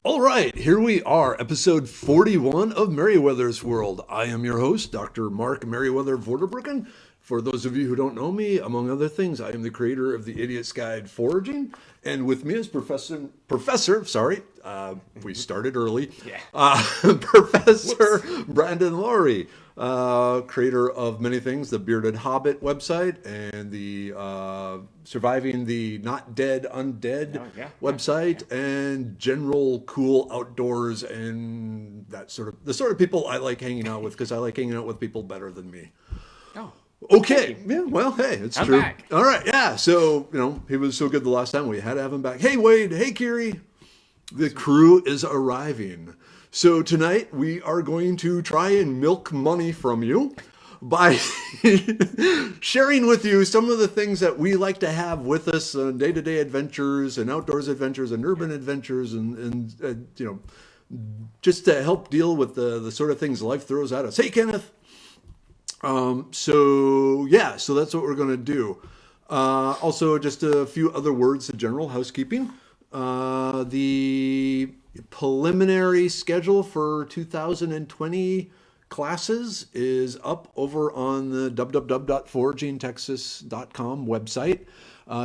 All right, here we are, episode 41 of Merriwether's World. I am your host, Dr. Mark Merriwether Vorderbruggen. For those of you who don't know me, among other things, I am the creator of the Idiot's Guide Foraging, and with me is Professor, we started early, Professor Brandon Lowery, creator of many things, the Bearded Hobbit website and the Surviving the Not Dead Undead website, and general cool outdoors and the sort of people I like hanging out with, because I like hanging out with people better than me. Oh. Okay. Yeah. Well, hey, it's I'm true. Back. All right. Yeah. So, he was so good the last time, we had to have him back. Hey, Wade. Hey, Kiri. The crew is arriving. So tonight we are going to try and milk money from you by sharing with you some of the things that we like to have with us on day-to-day adventures and outdoors adventures and urban adventures and just to help deal with the sort of things life throws at us. Hey, Kenneth. So that's what we're going to do. Also, just a few other words of general housekeeping. The preliminary schedule for 2020 classes is up over on the www.foragingtexas.com website.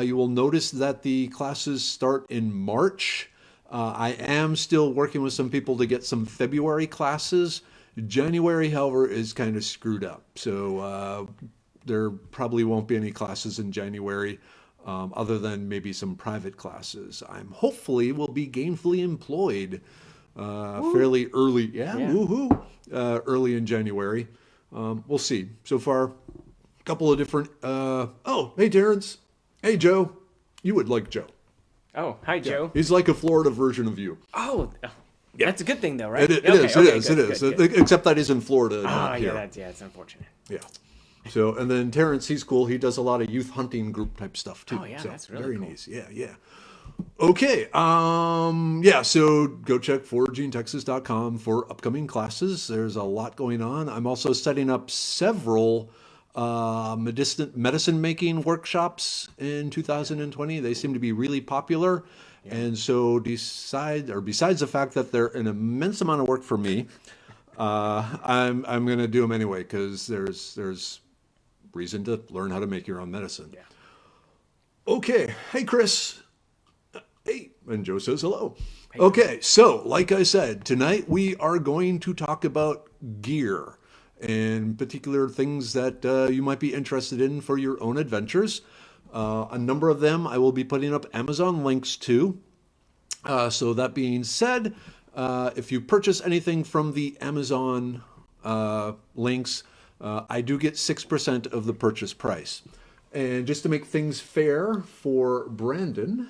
You will notice that the classes start in March. I am still working with some people to get some February classes. January, however, is kind of screwed up. So there probably won't be any classes in January, other than maybe some private classes. I'm hopefully will be gainfully employed fairly early. Yeah. Woohoo! Early in January. We'll see. So far, a couple of different... hey, Terrence. Hey, Joe. You would like Joe. Oh, hi, Joe. Yeah. He's like a Florida version of you. Oh, that's a good thing, though, right? It is. Except that he's in Florida. It's unfortunate. Yeah. So, and then Terrence, he's cool. He does a lot of youth hunting group type stuff too. Oh yeah, so, that's really very cool. nice. Yeah. Okay. So go check foragingtexas.com for upcoming classes. There's a lot going on. I'm also setting up several medicine making workshops in 2020. They seem to be really popular. Yeah. And so besides the fact that they're an immense amount of work for me, I'm going to do them anyway, because there's reason to learn how to make your own medicine. Yeah. Okay. Hey, Chris. Hey. And Joe says hello. Hey. Okay. So, like I said, tonight we are going to talk about gear and particular things that you might be interested in for your own adventures. A number of them I will be putting up Amazon links to. So that being said, if you purchase anything from the Amazon links, I do get 6% of the purchase price. And just to make things fair for Brandon,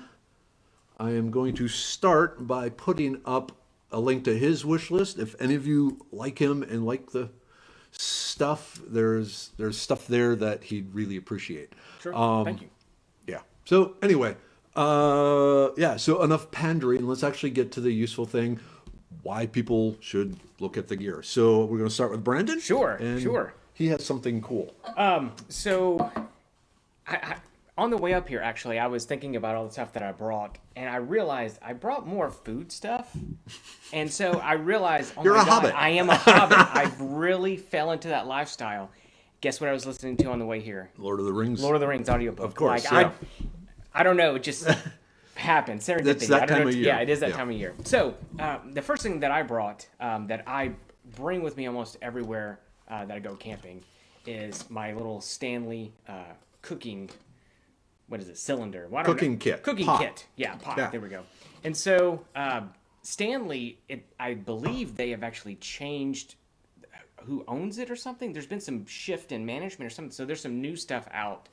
I am going to start by putting up a link to his wish list. If any of you like him and like the stuff, there's stuff there that he'd really appreciate. Sure. Thank you. Yeah. So anyway, so enough pandering. Let's actually get to the useful thing, why people should look at the gear. So we're going to start with Brandon. Sure. He has something cool. So I on the way up here, actually, I was thinking about all the stuff that I brought, and I realized I brought more food stuff. And so I realized, You're a hobbit. I am a hobbit. I've really fell into that lifestyle. Guess what I was listening to on the way here? Lord of the Rings audiobook. Of course, I don't know, it just happened. Serendipity. It's that time of year. Yeah, it is that time of year. So the first thing that I brought, that I bring with me almost everywhere that I go camping, is my little Stanley cooking, what is it, cylinder? Cooking kit. Cooking pot. kit. Yeah, pot. Yeah. There we go. And so Stanley, I believe they have actually changed who owns it or something. There's been some shift in management or something. So there's some new stuff out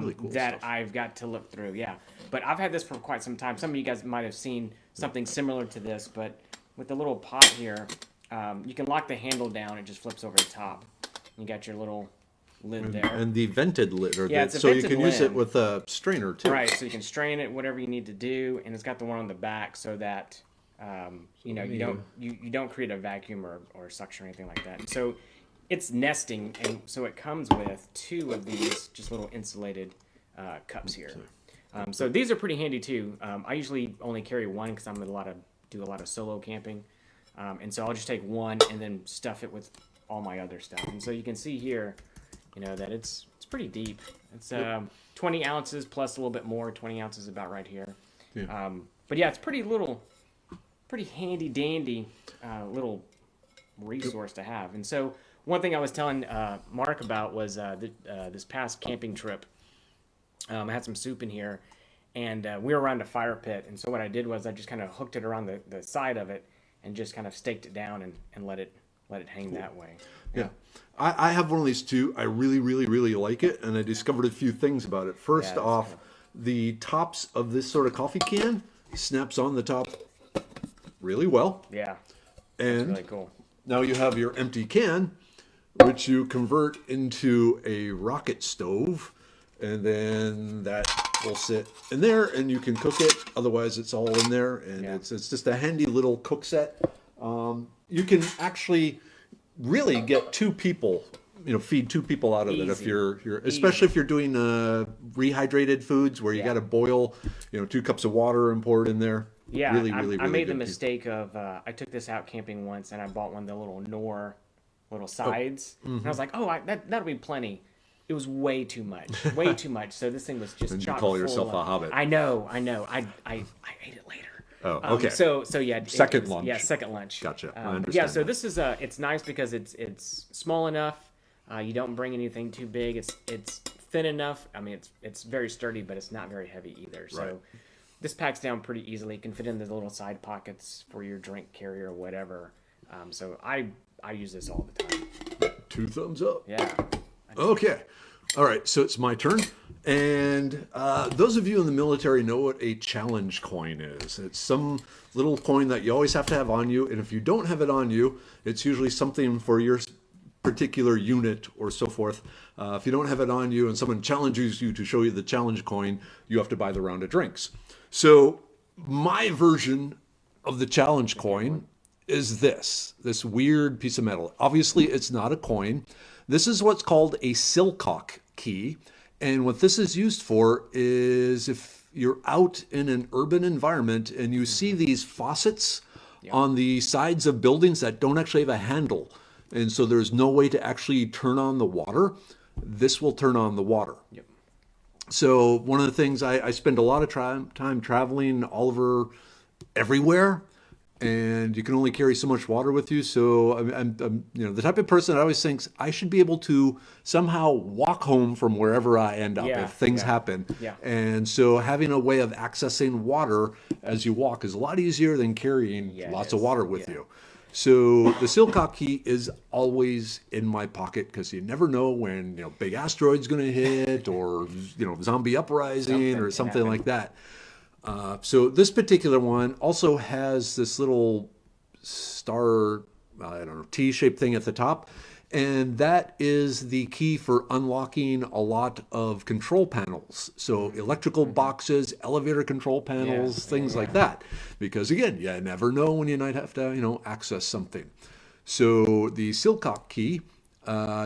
really cool that stuff. I've got to look through. Yeah. But I've had this for quite some time. Some of you guys might have seen something similar to this, but with the little pot here, you can lock the handle down. It just flips over the top. You got your little lid there. And the vented lid. So you can use it with a strainer too. Right, so you can strain it, whatever you need to do, and it's got the one on the back so that you don't create a vacuum or suction or anything like that. And so it's nesting, and so it comes with two of these just little insulated cups here. So these are pretty handy too. I usually only carry one because do a lot of solo camping, and so I'll just take one and then stuff it with all my other stuff. And so you can see here, that it's pretty deep. It's 20 ounces plus a little bit more. 20 ounces about right here. Yeah. But yeah, it's pretty handy dandy little resource to have. And so one thing I was telling Mark about was this past camping trip. I had some soup in here, and we were around a fire pit. And so what I did was I just kind of hooked it around the side of it and just kind of staked it down and let it hang that way. Yeah. I have one of these too. I really, really, really like it, and I discovered a few things about it. First off, the tops of this sort of coffee can snaps on the top really well. Yeah. And that's really cool. Now you have your empty can, which you convert into a rocket stove, and then that will sit in there, and you can cook it. Otherwise, it's all in there, and it's just a handy little cook set. You can actually really get two people, feed two people out of it if you're especially if you're doing rehydrated foods where you got to boil, 2 cups of water and pour it in there. Yeah, really, I made the mistake of I took this out camping once and I bought one of the little Knorr little sides, and I was like, that'll be plenty. It was way too much, way too much. So this thing was just. And you chock call full yourself of, a hobbit. I know. I ate it later. Oh, okay. So yeah. Second lunch. Yeah, second lunch. Gotcha. I understand. Yeah. So this is it's nice because it's small enough. You don't bring anything too big. It's thin enough. I mean, it's very sturdy, but it's not very heavy either. So. Right. This packs down pretty easily. It can fit in the little side pockets for your drink carrier or whatever. So I use this all the time. 2 thumbs up. Yeah. Okay. All right. So it's my turn. And those of you in the military know what a challenge coin is. It's some little coin that you always have to have on you. And if you don't have it on you, it's usually something for your particular unit or so forth. If you don't have it on you and someone challenges you to show you the challenge coin, you have to buy the round of drinks. So my version of the challenge coin is this weird piece of metal. Obviously, it's not a coin. This is what's called a Silcock key. And what this is used for is if you're out in an urban environment and you see these faucets on the sides of buildings that don't actually have a handle, and so there's no way to actually turn on the water, this will turn on the water. Yep. So one of the things I spend a lot of time traveling all over everywhere, and you can only carry so much water with you. So I'm the type of person that always thinks I should be able to somehow walk home from wherever I end up if things happen. Yeah. And so having a way of accessing water as you walk is a lot easier than carrying lots of water with you. So the Silcock key is always in my pocket because you never know when big asteroid's going to hit or zombie uprising or something like that. So this particular one also has this little star, T-shaped thing at the top, and that is the key for unlocking a lot of control panels. So electrical boxes, elevator control panels, things like that. Because again, you never know when you might have to, access something. So the Silcock key,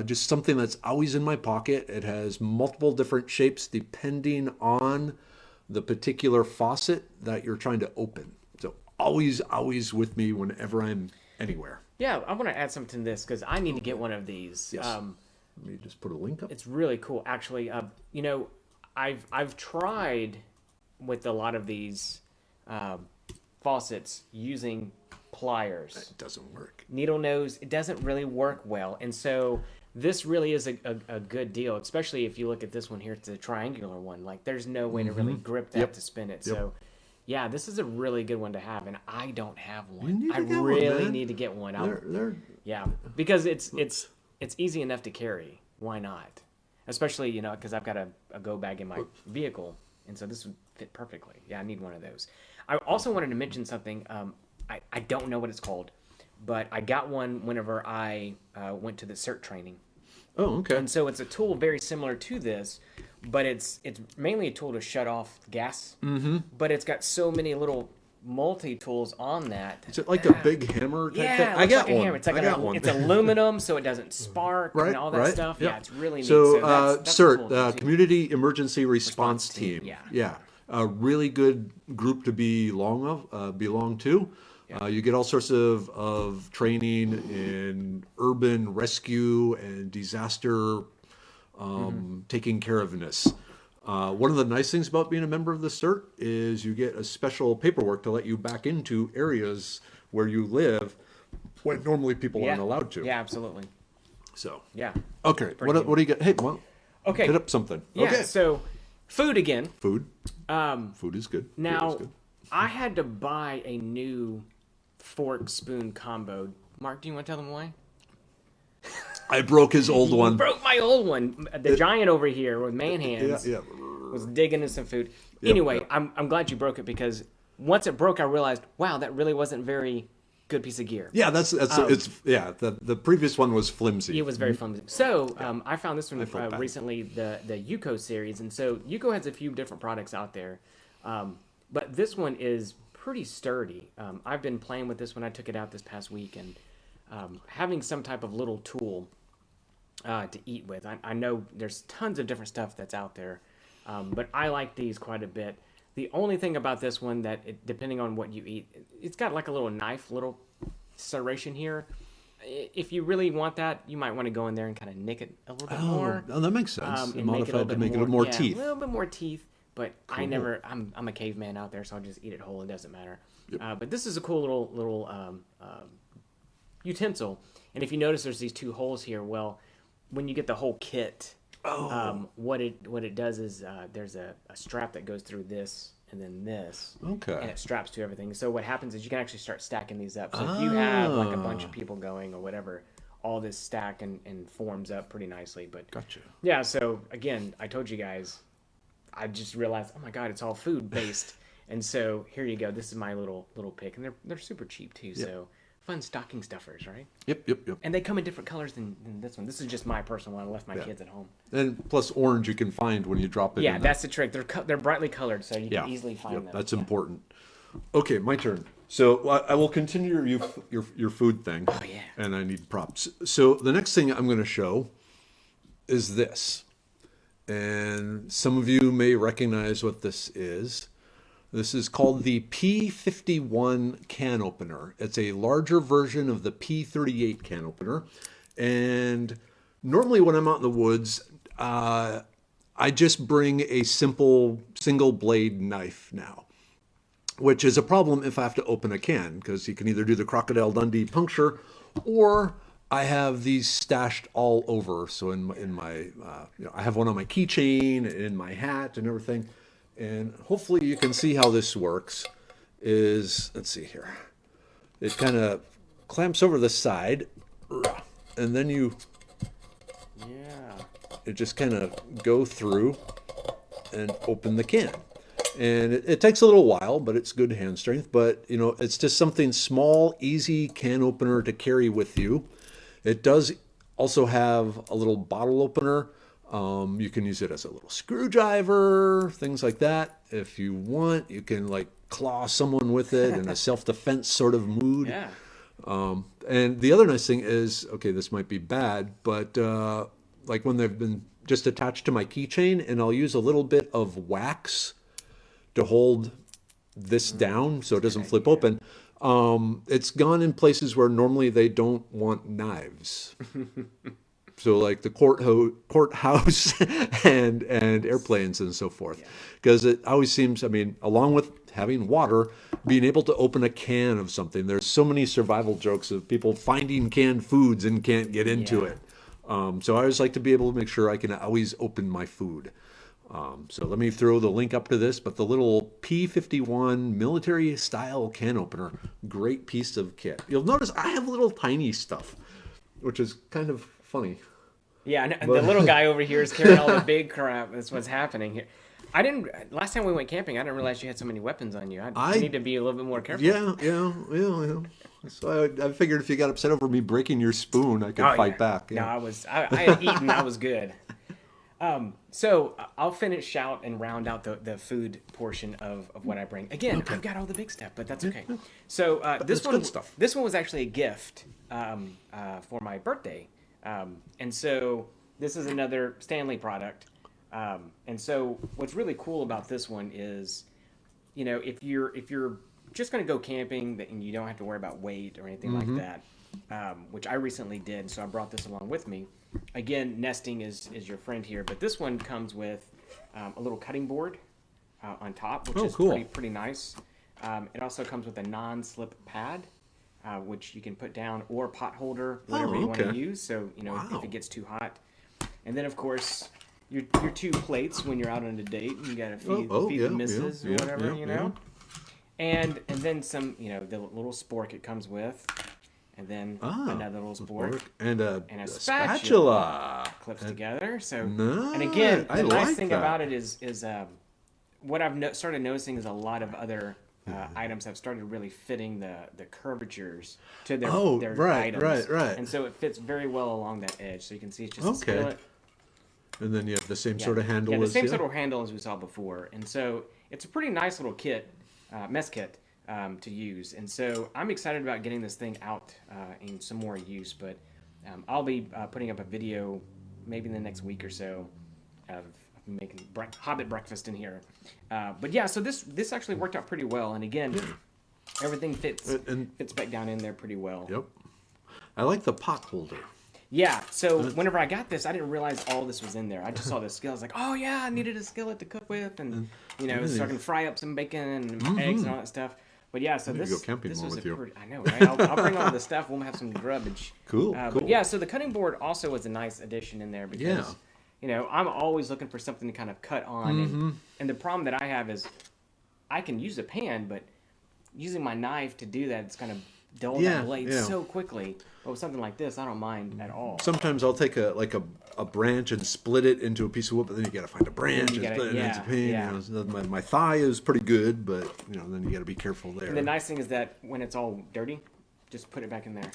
just something that's always in my pocket. It has multiple different shapes depending on the particular faucet that you're trying to open. So always with me whenever I'm anywhere. Yeah, I want to add something to this because I need to get one of these. Yes. Let me just put a link up. It's really cool, actually. I've tried with a lot of these faucets using pliers. It doesn't work. Needle nose, it doesn't really work well, and so this really is a good deal, especially if you look at this one here. It's a triangular one. Like, there's no way to really grip that to spin it. So. Yeah, this is a really good one to have, and I don't have one. I really need to get one. Yeah, because it's easy enough to carry. Why not? Especially because I've got a go bag in my vehicle, and so this would fit perfectly. Yeah, I need one of those. I also wanted to mention something. I don't know what it's called, but I got one whenever I went to the CERT training. Oh, okay. And so it's a tool very similar to this, but it's mainly a tool to shut off gas. Mm-hmm. But it's got so many little multi-tools on that. Is it like a big hammer type Yeah, thing? it I looks got like a one. hammer. It's like I got one. it's aluminum, so it doesn't spark Right, and all that right. stuff. Yep. Yeah, it's really neat. So, that's CERT, cool. Community Emergency Response Team. Yeah. Yeah. A really good group to belong to. Yeah. You get all sorts of training in urban rescue and disaster taking care ofness. One of the nice things about being a member of the CERT is you get a special paperwork to let you back into areas where you live when normally people aren't allowed to. Yeah, absolutely. So, Yeah. okay, Pretty what do you get? Hey, well, Okay. hit up something. Yeah. Okay. So, food again. Food. Food is good. Food Now, is good. I had to buy a new fork spoon combo. Mark, do you want to tell them why? I broke his old one. Broke my old one. The giant over here with man hands Yeah. was digging into some food. Yep, Anyway, yep. I'm glad you broke it because once it broke, I realized, wow, that really wasn't very good piece of gear. Yeah, the previous one was flimsy. It was very flimsy. So I found this one felt bad. recently, the Yuko series, and so Yuko has a few different products out there, but this one is pretty sturdy. I've been playing with this one. I took it out this past week, and having some type of little tool to eat with. I know there's tons of different stuff that's out there, but I like these quite a bit. The only thing about this one depending on what you eat, it's got like a little knife, little serration here. If you really want that, you might want to go in there and kind of nick it a little bit more. Oh, that makes sense. And Modified to make it a little more teeth. A little bit more teeth, but I'm a caveman out there, so I'll just eat it whole. It doesn't matter. Yep. But this is a cool little utensil. And if you notice, there's these two holes here. Well, when you get the whole kit, what it does is there's a strap that goes through this and then this, Okay. and it straps to everything. So what happens is you can actually start stacking these up. So if you have like a bunch of people going or whatever, all this stack and forms up pretty nicely. But Gotcha. yeah, so again, I told you guys, I just realized, oh my god, it's all food based. And so here you go. This is my little pick, and they're super cheap too. So fun stocking stuffers, right? Yep. And they come in different colors than this one. This is just my personal one. I left my kids at home. And plus orange you can find when you drop it Yeah, in. that's the trick. They're brightly colored, so you Yeah. can easily find them. That's important. Okay, my turn. So I will continue your food thing. Oh, yeah. And I need props. So the next thing I'm going to show is this. And some of you may recognize what this is. This is called the P51 can opener. It's a larger version of the P38 can opener. And normally when I'm out in the woods, I just bring a simple single blade knife now, which is a problem if I have to open a can, because you can either do the Crocodile Dundee puncture, or I have these stashed all over. So in my I have one on my keychain, in my hat, and everything. And hopefully you can see how this works. Let's see here. It kind of clamps over the side, and then it just kind of go through and open the can. And it takes a little while, but it's good hand strength. But, it's just something small, easy can opener to carry with you. It does also have a little bottle opener. You can use it as a little screwdriver, things like that. If you want, you can claw someone with it in a self-defense sort of mood. Yeah. And the other nice thing is, okay, this might be bad, but when they've been just attached to my keychain, and I'll use a little bit of wax to hold this down so it doesn't flip open. It's gone in places where normally they don't want knives. So like the courthouse and airplanes and so forth. Because it always seems, along with having water, being able to open a can of something. There's so many survival jokes of people finding canned foods and can't get into it. So I always like to be able to make sure I can always open my food. So let me throw the link up to this, but the little P51 military style can opener, great piece of kit. You'll notice I have little tiny stuff, which is kind of funny. Yeah, and the little guy over here is carrying all the big crap. That's what's happening here. Last time we went camping, I didn't realize you had so many weapons on you. I need to be a little bit more careful. Yeah. So I figured if you got upset over me breaking your spoon, I could fight back. Yeah. No, I had eaten. I was good. So I'll finish out and round out the food portion of what I bring. Again, I've got all the big stuff, but that's okay. So this That's one, good stuff. this one was actually a gift for my birthday, and so this is another Stanley product. And so what's really cool about this one is, you know, if you're just going to go camping and you don't have to worry about weight or anything like that, which I recently did, so I brought this along with me. Again, nesting is your friend here, but this one comes with a little cutting board on top, which is cool. pretty nice. It also comes with a non-slip pad, which you can put down, or pot holder, whatever you want to use. So you know if it gets too hot. And then of course your two plates when you're out on a date. You got to feed the missus or whatever, you know. And then some, you know, the little spork it comes with. And then another little spork and a spatula clips together. So, nice. And again, the nice like thing that. about it is what I've started noticing is a lot of other items have started really fitting the curvatures to their items. Right. And so it fits very well along that edge. So you can see it's just a skillet. And then you have the same sort of handle. The same sort of handle as we saw before. And so it's a pretty nice little kit, mess kit. To use, and so I'm excited about getting this thing out in some more use. But I'll be putting up a video maybe in the next week or so of making Hobbit breakfast in here. But yeah, so this actually worked out pretty well, and again, everything fits back down in there pretty well. Yep, I like the pot holder. Yeah, so whenever I got this, I didn't realize all this was in there. I just saw the skillet. I was like, oh yeah, I needed a skillet to cook with, and you know, so I can fry up some bacon and eggs and all that stuff. But yeah, so this go camping this more was with you. I know, right? I'll bring all the stuff. We'll have some grubbage. Cool. But yeah, so the cutting board also was a nice addition in there because, you know, I'm always looking for something to kind of cut on. And the problem that I have is I can use a pan, but using my knife to do that, it's kind of dull that blade so quickly. But with something like this, I don't mind at all. Sometimes I'll take a branch and split it into a piece of wood, but then you got to find a branch and split it into a pain. Yeah. You know, my thigh is pretty good, but you know, then you got to be careful there. And the nice thing is that when it's all dirty, just put it back in there.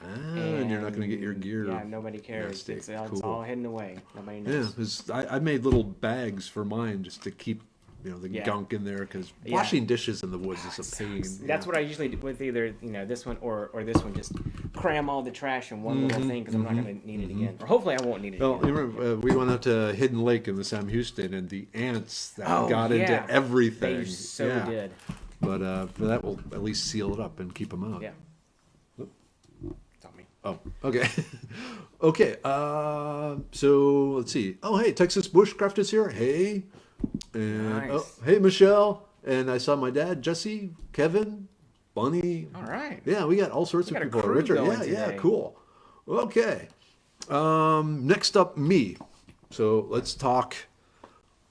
And you're not going to get your gear. Yeah, nobody cares. It's all hidden away. Nobody Yeah, knows. because I made little bags for mine just to keep, you know, the gunk in there, because washing dishes in the woods is a pain. That's what I usually do with either, you know, this one or this one. Just cram all the trash in one little thing because I'm not going to need it again. Or hopefully I won't need it again. You remember, we went out to Hidden Lake in the Sam Houston, and the ants that got into everything. They so did. But that will at least seal it up and keep them out. Yeah. It's on me. Oh, okay. Okay, so let's see. Oh, hey, Texas Bushcraft is here. Hey. And, Nice. hey, Michelle. And I saw my dad, Jesse, Kevin, Bunny. All right. Yeah, we got all sorts of got a people. crew Richard, going yeah, today. cool. Okay. Next up, me. So let's talk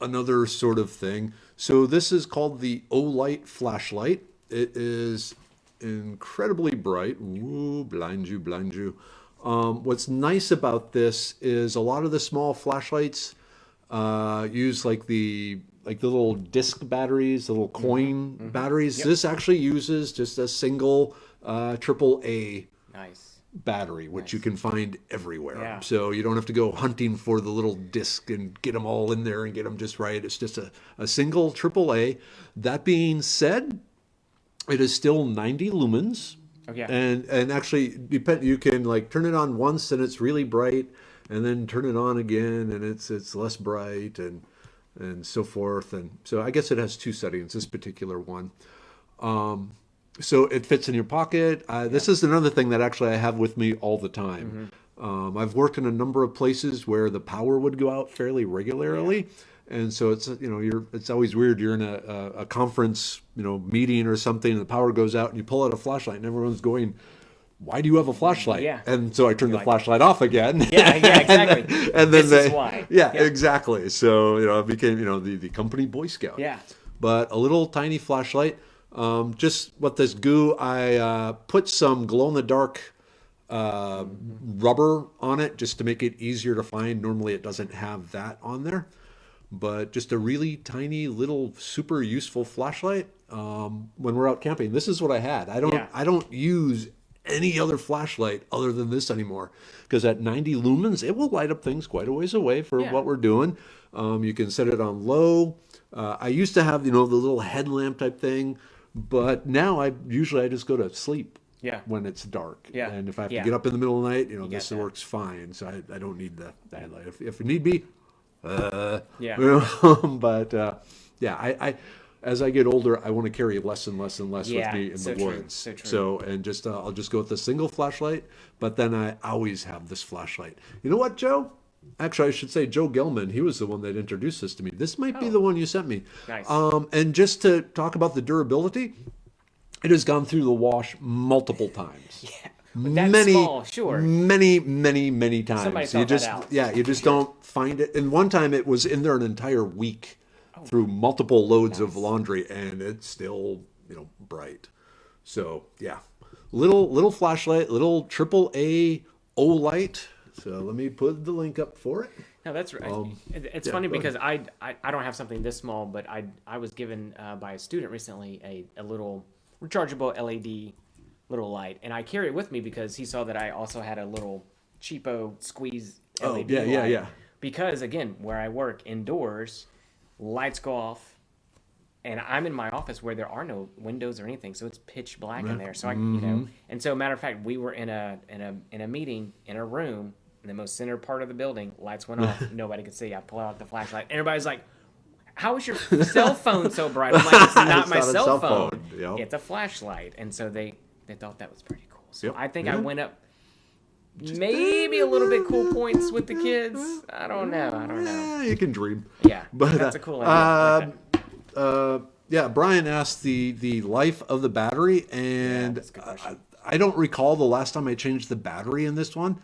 another sort of thing. So this is called the O-Light flashlight. It is incredibly bright. Ooh, blind you, blind you. What's nice about this is a lot of the small flashlights use like the little disc batteries, the little coin batteries. Yep. This actually uses just a single AAA Nice. battery, which you can find everywhere. Yeah. So you don't have to go hunting for the little disc and get them all in there and get them just right. It's just a single AAA. That being said, it is still 90 lumens. Okay. And actually, you can like turn it on once and it's really bright, and then turn it on again and it's less bright, and so forth. And so I guess it has two settings, this particular one. So it fits in your pocket. This is another thing that actually I have with me all the time. I've worked in a number of places where the power would go out fairly regularly. And so it's, you know, it's always weird. You're in a conference, you know, meeting or something, and the power goes out and you pull out a flashlight and everyone's going, why do you have a flashlight? Yeah. And so I turn the flashlight off again. Yeah, exactly. And then This is why. Yeah, exactly. So, you know, I became, you know, the company Boy Scout. Yeah. But a little tiny flashlight. Just what this goo, I put some glow-in-the-dark rubber on it just to make it easier to find. Normally it doesn't have that on there. But just a really tiny little super useful flashlight when we're out camping. This is what I had. I don't use any other flashlight other than this anymore, because at 90 lumens, it will light up things quite a ways away for Yeah. what we're doing. You can set it on low. I used to have, the little headlamp type thing, but now I just go to sleep Yeah. when it's dark. Yeah. And if I have to Yeah. get up in the middle of the night, this that. works fine. So I don't need the headlight. If it need be, Yeah. but yeah, I as I get older, I want to carry less and less and less with Yeah, me in so the true, woods. so true. So and just I'll just go with the single flashlight. But then I always have this flashlight. You know what, Joe? Actually, I should say Joe Gelman. He was the one that introduced this to me. This might be Oh. the one you sent me. Nice. And just to talk about the durability, it has gone through the wash multiple times. Yeah. But that's small, sure. Many times. Somebody you thought just, that out. yeah, you just don't find it. And one time it was in there an entire week through multiple loads of laundry, and it's still, bright. So yeah, little flashlight, little AAA light. So let me put the link up for it. No, that's right. It's yeah, funny go because I don't have something this small, but I was given by a student recently a little rechargeable LED little light, and I carry it with me because he saw that I also had a little cheapo squeeze LED yeah, light. yeah. Because again, where I work indoors, lights go off, and I'm in my office where there are no windows or anything, so it's pitch black in there. So and so matter of fact, we were in a meeting in a room in the most center part of the building. Lights went off, nobody could see. I pull out the flashlight. Everybody's like, "How is your cell phone so bright?" I'm like, "It's not It's my not a cell cell phone. phone. Yep. It's a flashlight." And so they thought that was pretty cool. So Yep. I think Yeah. I went up maybe a little bit cool points with the kids. I don't know. You can dream. Yeah, But that's a cool idea. I like that. Yeah, Brian asked the life of the battery, and that's a good question. I don't recall the last time I changed the battery in this one.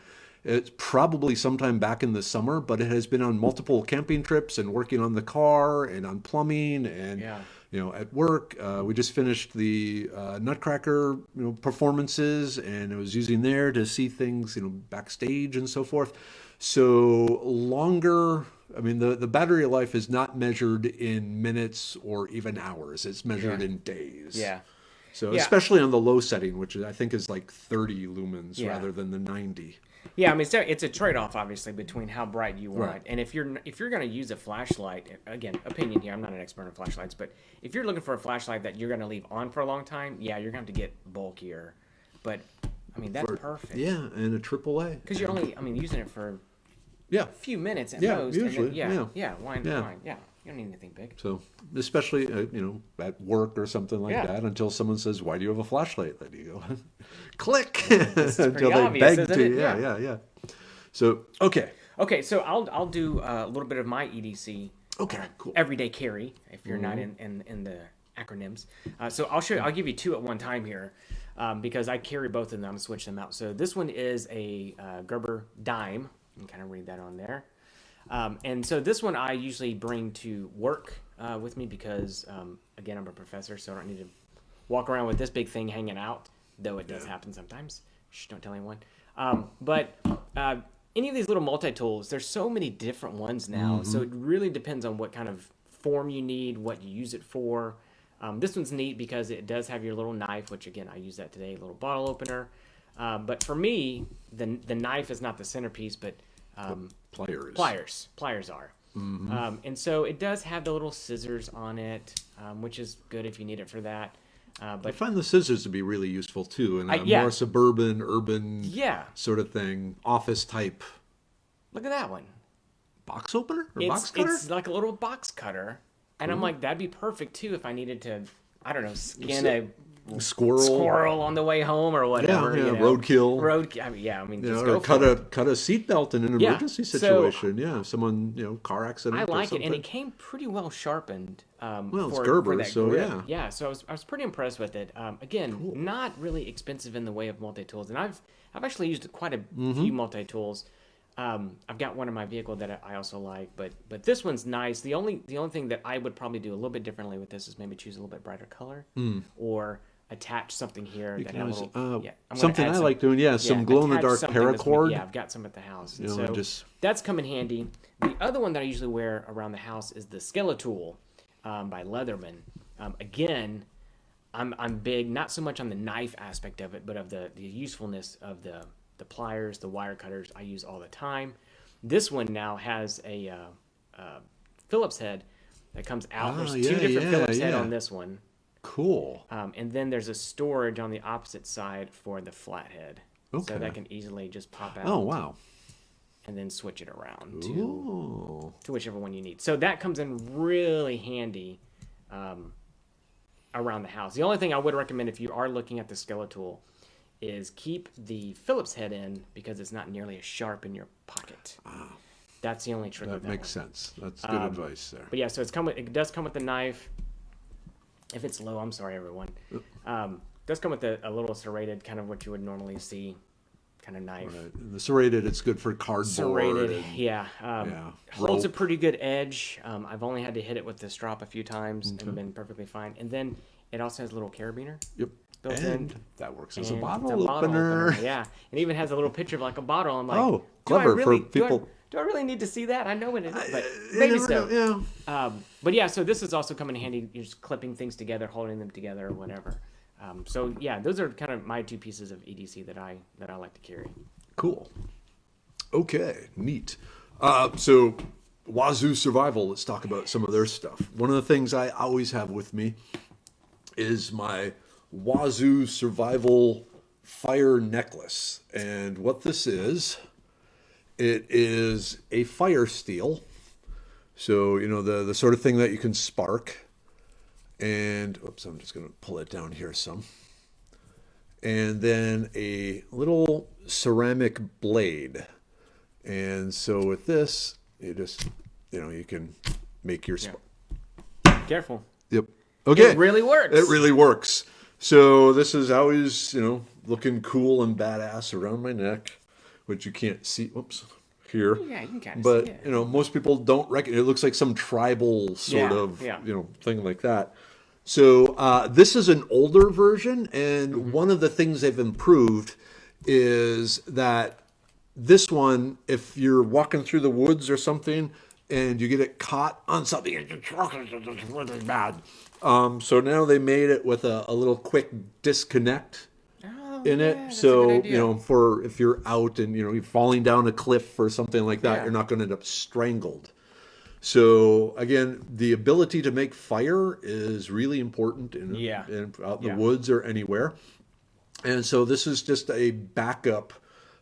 It's probably sometime back in the summer, but it has been on multiple camping trips and working on the car and on plumbing and Yeah. at work. We just finished the Nutcracker performances, and I was using there to see things backstage and so forth. So longer. I mean, the battery life is not measured in minutes or even hours. It's measured in days. Yeah. So Yeah. especially on the low setting, which I think is like 30 lumens Yeah. rather than the 90. Yeah, I mean, it's a trade-off, obviously, between how bright you want, Right. and if you're going to use a flashlight, again, opinion here, I'm not an expert in flashlights, but if you're looking for a flashlight that you're going to leave on for a long time, yeah, you're going to have to get bulkier. But I mean, that's perfect. Yeah, and a AAA. Because you're only, using it for Yeah. a few minutes at Yeah, most. usually, And yeah. then, yeah. Why? Yeah. Yeah, you don't need anything big. So especially at work or something like Yeah. that, until someone says, "Why do you have a flashlight?" Then you go, "Click," is until pretty they obvious, beg isn't to. it? Yeah, Yeah. yeah. So okay, Okay, so I'll do a little bit of my EDC. okay, cool. Everyday carry, if you're not in the acronyms. So I'll give you two at one time here, because I carry both of them. I'm gonna switch them out. So this one is a Gerber dime. You can kind of read that on there. And so this one I usually bring to work with me because, again, I'm a professor, so I don't need to walk around with this big thing hanging out, though it does happen sometimes. Shh, don't tell anyone. But any of these little multi-tools, there's so many different ones now, so it really depends on what kind of form you need, what you use it for. This one's neat because it does have your little knife, which, again, I use that today, a little bottle opener. But for me, the knife is not the centerpiece, but Pliers. Pliers are. And so it does have the little scissors on it, which is good if you need it for that. I But find the scissors to be really useful too, in a yeah. more suburban, urban yeah, sort of thing, office type look at that one. box opener or box cutter. It's like a little box cutter. And I'm like, that'd be perfect too if I needed to, I don't know, skin a squirrel on the way home or whatever. Yeah, you know? roadkill. I mean, You just know, go or for cut a seatbelt in an Yeah, emergency so- situation. Yeah, someone car accident. I or like it, something. and it came pretty well sharpened. It's for Gerber, that so grip. yeah. Yeah, so I was pretty impressed with it. Again, not really expensive in the way of multi tools, and I've actually used quite a Mm-hmm. few multi tools. I've got one in my vehicle that I also like, but this one's nice. The only thing that I would probably do a little bit differently with this is maybe choose a little bit brighter color, or attach something here that can has a always- little. Yeah, I'm gonna something add I some- like doing. Yeah, some glow in the attach dark something that's maybe- paracord. Yeah, I've got some at the house. And You know, so just- that's come in handy. The other one that I usually wear around the house is the Skeletool by Leatherman. Again, I'm big, not so much on the knife aspect of it, but of the usefulness of the pliers, the wire cutters I use all the time. This one now has a Phillips head that comes out. There's two different Phillips head on this one. Cool. And then there's a storage on the opposite side for the flathead. Okay. So that can easily just pop out. Oh, wow. And then switch it around Ooh. to whichever one you need. So that comes in really handy around the house. The only thing I would recommend if you are looking at the Skeletool is keep the Phillips head in because it's not nearly as sharp in your pocket. That's the only trick. That makes sense. That's good advice there. But yeah, so it does come with the knife. If it's low, I'm sorry, everyone. Does come with a little serrated, kind of what you would normally see, kind of knife. Right. And the serrated, it's good for cardboard. Serrated, and, yeah. Holds a pretty good edge. I've only had to hit it with the strop a few times and been perfectly fine. And then it also has a little carabiner. Yep. Built And in. that works as a And bottle, it's a opener. Yeah, it even has a little picture of like a bottle. I'm like, Oh, do I clever really, for people. Do I really need to see that? I know what it is, but maybe so. Yeah. But yeah, so this is also coming in handy. You're just clipping things together, holding them together, or whatever. So yeah, those are kind of my two pieces of EDC that I like to carry. Cool. Okay, neat. So Wazoo Survival, let's talk about some of their stuff. One of the things I always have with me is my Wazoo Survival fire necklace. And what this is, it is a fire steel. So, you know, the sort of thing that you can spark. And, oops, I'm just going to pull it down here some. And then a little ceramic blade. And so with this, you just, you know, you can make your spark. Careful. Yep. Okay. It really works. It really works. So this is always, you know, looking cool and badass around my neck, which you can't see. Whoops. Here. Yeah, you can kind of but, see it. you know, most people don't recognize it. Looks like some tribal sort of, yeah. you know, thing like that. So this is an older version, and one of the things they've improved is that this one, if you're walking through the woods or something and you get it caught on something, it's really bad. So now they made it with a little quick disconnect in it. that's a So, good idea. you know, for if you're out and, you know, you're falling down a cliff or something like that, Yeah. you're not going to end up strangled. So again, the ability to make fire is really important in out in the woods or anywhere. And so this is just a backup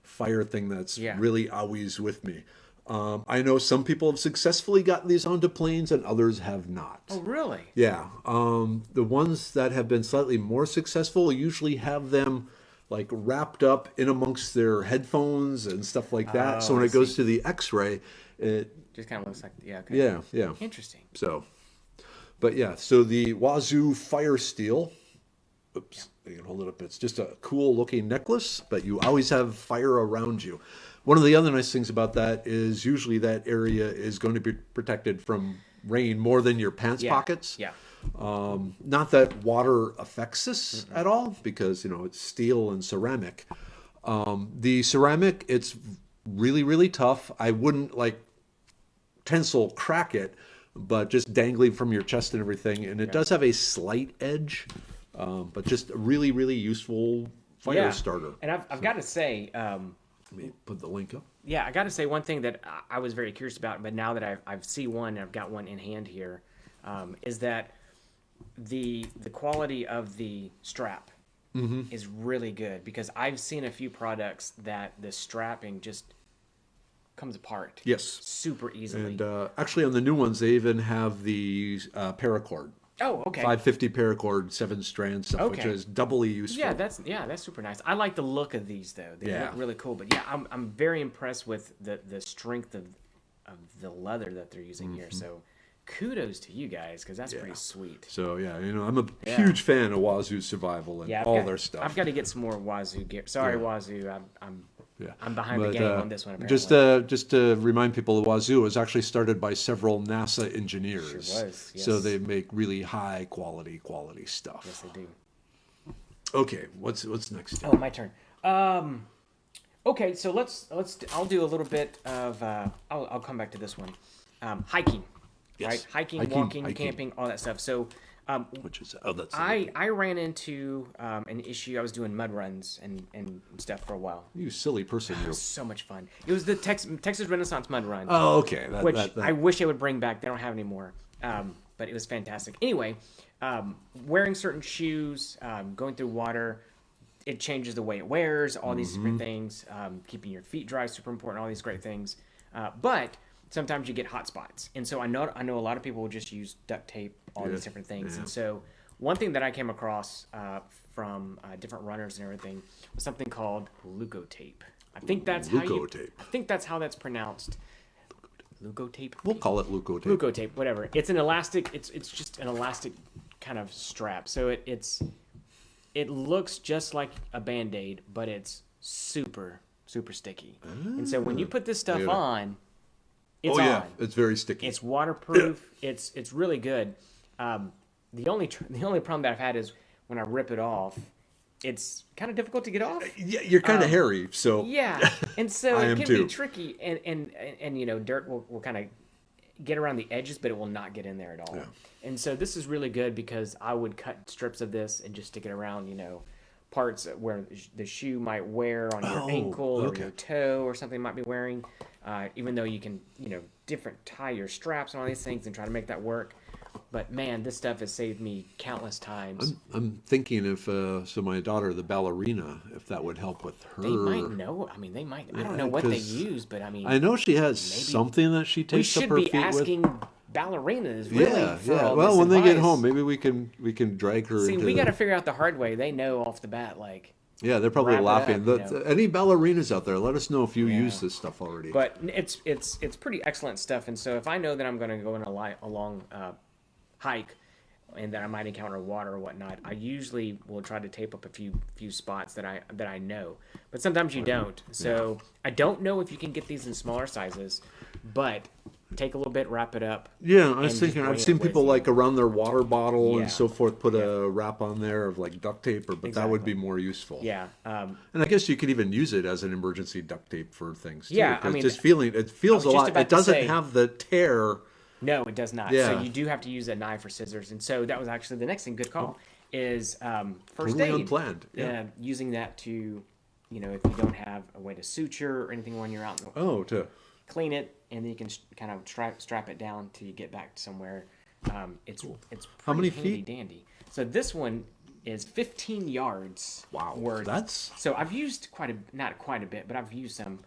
fire thing that's really always with me. I know some people have successfully gotten these onto planes and others have not. Oh, really? Yeah. The ones that have been slightly more successful usually have them like wrapped up in amongst their headphones and stuff like that. So when it goes to the X-ray, it just kind of looks like, okay. Yeah. Interesting. So, but yeah, so the Wazoo Fire Steel, oops, you can hold it up. It's just a cool looking necklace, but you always have fire around you. One of the other nice things about that is usually that area is going to be protected from rain more than your pants pockets. Yeah. Not that water affects this at all because, you know, it's steel and ceramic. The ceramic, it's really, really tough. I wouldn't like tensile crack it, but just dangling from your chest and everything. And it does have a slight edge, but just a really, really useful fire starter. And I've got to say, Let me put the link up. yeah, I got to say one thing that I was very curious about, but now that I've seen one and I've got one in hand here, is that the quality of the strap is really good because I've seen a few products that the strapping just comes apart. Yes. Super easily. And actually on the new ones, they even have the paracord. Oh, okay. 550 paracord, 7 strand stuff, which is doubly useful. Yeah, that's super nice. I like the look of these though. They look really cool. But yeah, I'm very impressed with the strength of the leather that they're using here. So kudos to you guys because that's pretty sweet. So yeah, you know, I'm a huge fan of Wazoo Survival and all their stuff. I've got to get some more Wazoo gear. Sorry, Wazoo. I'm behind the But, game on this one. Apparently. just to remind people, Wazoo was actually started by several NASA engineers. Sure was, yes. So they make really high quality stuff. Yes, they do. Okay, what's next? Oh, my turn. Okay, so let's. I'll do a little bit of. I'll come back to this one. Hiking. Yes. Right, hiking, walking, camping, all that stuff. So, Which is that's the I ran into an issue. I was doing mud runs and stuff for a while. you silly person. It You. was so much fun. It was the Texas Renaissance Mud Run, Oh, okay. which I wish they would bring back. They don't have anymore. But it was fantastic. Anyway, wearing certain shoes, going through water, it changes the way it wears. All these different things. Keeping your feet dry is super important. All these great things. But sometimes you get hot spots, and so I know a lot of people will just use duct tape, all these different things. And so one thing that I came across from different runners and everything was something called leukotape. I think that's how that's pronounced. Leukotape. We'll call it leukotape. Leukotape, whatever. It's an elastic. It's just an elastic kind of strap. So it looks just like a Band-Aid, but it's super sticky. And so when you put this stuff on, it's on. It's very sticky. It's waterproof. It's really good. The only problem that I've had is when I rip it off, it's kind of difficult to get off. Yeah, you're kind of hairy, so Yeah, and so it can too. be tricky, and dirt will kind of get around the edges, but it will not get in there at all. Yeah. And so this is really good because I would cut strips of this and just stick it around, parts where the shoe might wear on your ankle or your toe or something might be wearing. Even though you can, different tie your straps and all these things and try to make that work. But man, this stuff has saved me countless times. I'm thinking if so my daughter, the ballerina, if that would help with her. They might know. I mean, they might. I don't know what they use, but I mean, I know she has something that she we takes up should her be feet with. asking ballerinas really for all Well, this when they get advice. home, maybe we can drag her. See, into we got to figure out the hard way. They know off the bat, like. Yeah, they're probably wrap it laughing. up, Any ballerinas out there, let us know if you use this stuff already. But it's pretty excellent stuff. And so if I know that I'm going to go on a long hike and that I might encounter water or whatnot, I usually will try to tape up a few spots that I know. But sometimes you don't. So I don't know if you can get these in smaller sizes, but take a little bit, wrap it up. Yeah, I and was just thinking, bring I've it seen with people you. like around their water bottle Yeah. and so forth put a wrap on there of like duct tape, but that would be more useful. Yeah. And I guess you could even use it as an emergency duct tape for things too. Yeah, I 'cause mean, it feels a just lot. about It to doesn't say- have the tear. No, it does not. Yeah. So you do have to use a knife or scissors. And so that was actually the next thing. Good call. Is first Totally aid. unplanned. Yeah. Using that to, if you don't have a way to suture or anything when you're out, clean it, and then you can kind of strap it down till you get back to somewhere. It's How many pretty handy feet? dandy. So this one is 15 yards. Wow, worth. that's. So I've used not quite a bit, but I've used some.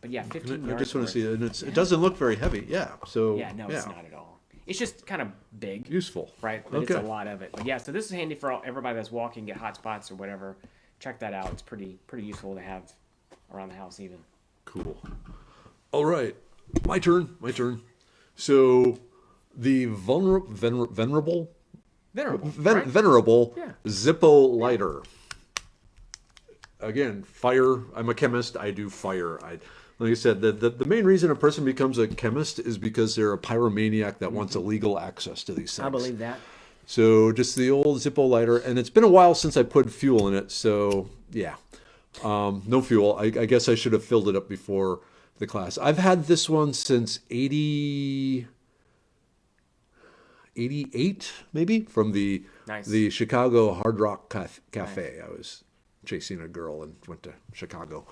But yeah, 15 I yards. just want to worth. see it. And it doesn't look very heavy. Yeah. So Yeah, no, it's not at all. It's just kind of big. Useful. Right, but it's a lot of it. But yeah, so this is handy for everybody that's walking, get hot spots or whatever. Check that out. It's pretty useful to have around the house even. Cool. All right, my turn. So the venerable Right? Yeah. Zippo lighter. Again, fire. I'm a chemist. I do fire. Like I said, the main reason a person becomes a chemist is because they're a pyromaniac that wants illegal access to these things. I believe that. So just the old Zippo lighter, and it's been a while since I put fuel in it. So yeah, no fuel. I guess I should have filled it up before the class. I've had this one since 88 maybe, from the Chicago Hard Rock Cafe. I was chasing a girl and went to Chicago.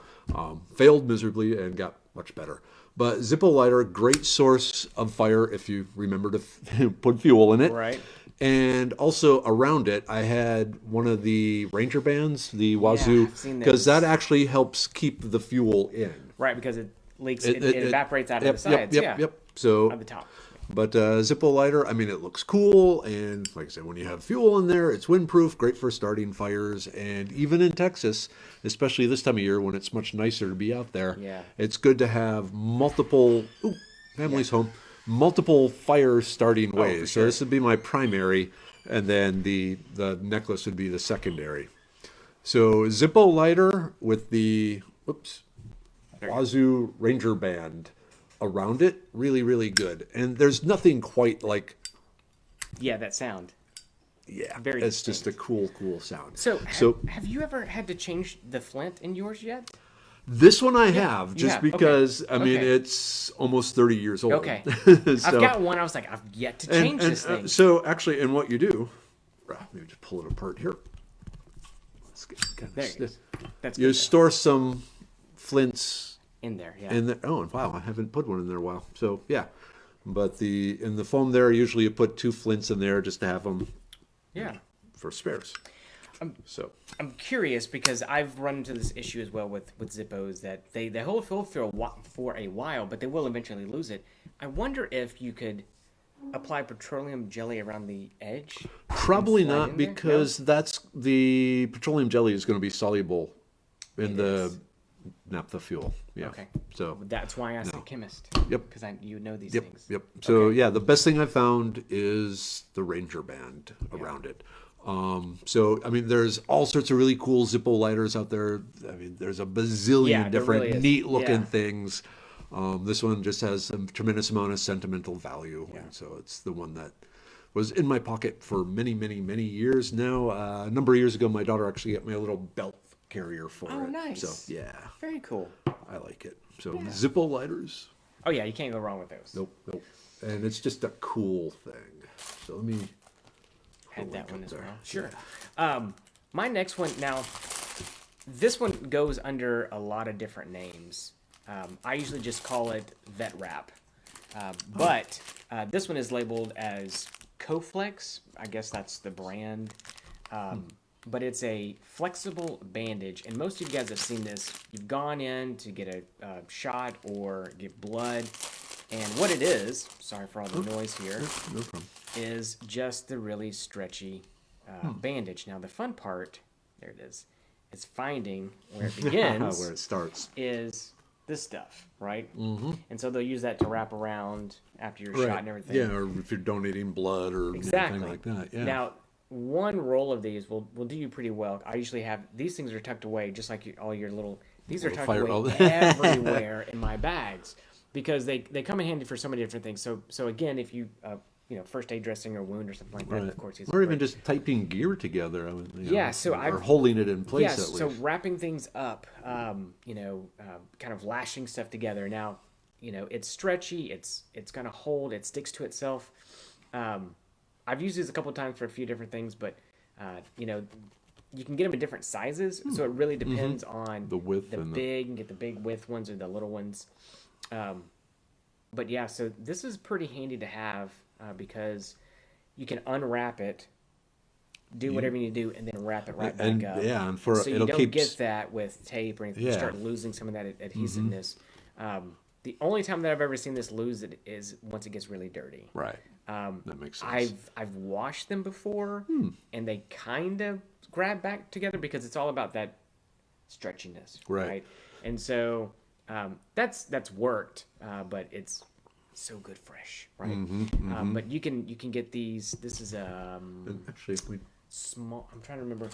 Failed miserably and got much better. But Zippo lighter, great source of fire if you remember to put fuel in it. Right. And also around it, I had one of the Ranger bands, the Wazoo, I've seen because those. that actually helps keep the fuel in. Right, because it leaks, it evaporates out of the sides. Yep. So At the top. But Zippo lighter, I mean, it looks cool, and like I said, when you have fuel in there, it's windproof, great for starting fires, and even in Texas, especially this time of year when it's much nicer to be out there, it's good to have multiple, family's home, multiple fire starting ways. So this would be my primary, and then the necklace would be the secondary. So Zippo lighter with the, Wazoo Ranger band around it, really good. And there's nothing quite like that sound. Very it's distinct. just a cool sound. So have you ever had to change the flint in yours yet? This one I have you just have. Okay. because I mean Okay. it's almost 30 years old. Okay. So, I've got one. I was like, I've yet to change this thing. so actually, and what you do, maybe just pull it apart here. Let's get kind of There it is. That's you good. store some flints In there, yeah. in there. Oh, wow! I haven't put one in there in a while. So yeah, but in the foam there, usually you put 2 flints in there just to have them Yeah. for spares. So I'm curious because I've run into this issue as well with Zippos that they hold full for a while, but they will eventually lose it. I wonder if you could apply petroleum jelly around the edge. probably slide not in there? because that's the petroleum jelly is going to be soluble in the naphtha fuel. Yeah. Okay. So That's why I asked a chemist. Yep. Because you know these Yep, things. yep. So Okay. yeah, the best thing I found is the Ranger band around it. So I mean, there's all sorts of really cool Zippo lighters out there. I mean, there's a bazillion Yeah, there different really is. neat looking Yeah. things. This one just has a tremendous amount of sentimental value, and so it's the one that was in my pocket for many, many, many years now. A number of years ago, my daughter actually got me a little belt carrier for Oh, it. nice. So yeah, Very cool. I like it. So Zippo lighters. Oh yeah, you can't go wrong with those. Nope, nope. And it's just a cool thing. So let me Had that one as there. well. Sure. My next one now. This one goes under a lot of different names. I usually just call it vet wrap, but this one is labeled as Coflex. I guess that's the brand. But it's a flexible bandage, and most of you guys have seen this. You've gone in to get a shot or get blood, and what it is, sorry for all the noise here, No problem. is just the really stretchy bandage. Now, the fun part, there it is finding where it begins Where it starts. is this stuff, right? Mm-hmm. And so they'll use that to wrap around after your shot and everything. Yeah, or if you're donating blood or Exactly. anything like that. Yeah. Now, one roll of these will do you pretty well. I usually have these things are tucked away, just like all your little. These are tucked fire- away everywhere in my bags because they come in handy for so many different things. So again, if you first aid dressing or wound or something like that, of course, these or are even great. just typing gear together. Yeah, so or I've- holding it in place Yeah, at least. so wrapping things up, kind of lashing stuff together. Now, it's stretchy. It's gonna hold. It sticks to itself. I've used these a couple of times for a few different things, but you can get them in different sizes. So it really depends on The width The and the- big, you can get the big width ones or the little ones. But yeah, so this is pretty handy to have because you can unwrap it, do whatever you need to do, and then wrap it right And- back up. yeah, and for- so you it'll don't keep- get that with tape or anything. You Yeah. start losing some of that adhesiveness. The only time that I've ever seen this lose it is once it gets really dirty. Right. That makes sense. I've washed them before, and they kind of grab back together because it's all about that stretchiness, Right. And so that's worked, but it's so good fresh, right? But you can get these. This is And actually, if we small. I'm trying to remember.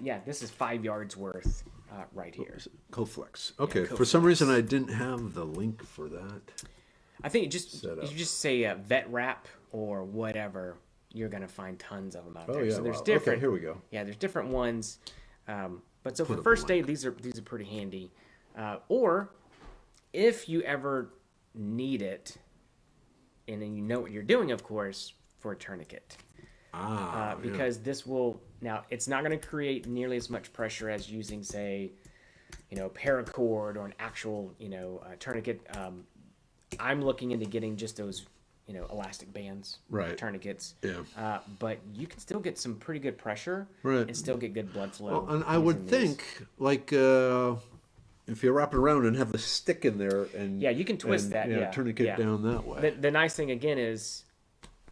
Yeah, this is 5 yards worth right here. Coflex. Okay. Coflex. For some reason, I didn't have the link for that. I think if Set up. you just say vet wrap or whatever, you're gonna find tons of them out there. Oh, yeah, So there's wow. different. Okay, here we go. Yeah, there's different ones. But so for up a first link. aid, these are pretty handy. Or if you ever need it, and then you know what you're doing, of course, for a tourniquet. Because this will now it's not going to create nearly as much pressure as using, say, paracord or an actual tourniquet. I'm looking into getting just those elastic bands, Right. tourniquets. Yeah. But you can still get some pretty good pressure Right. and still get good blood flow. Well, and I would using these. think, like, if you wrap it around and have the stick in there, and Yeah, you can twist that, yeah, tourniquet yeah. down that way. The nice thing again is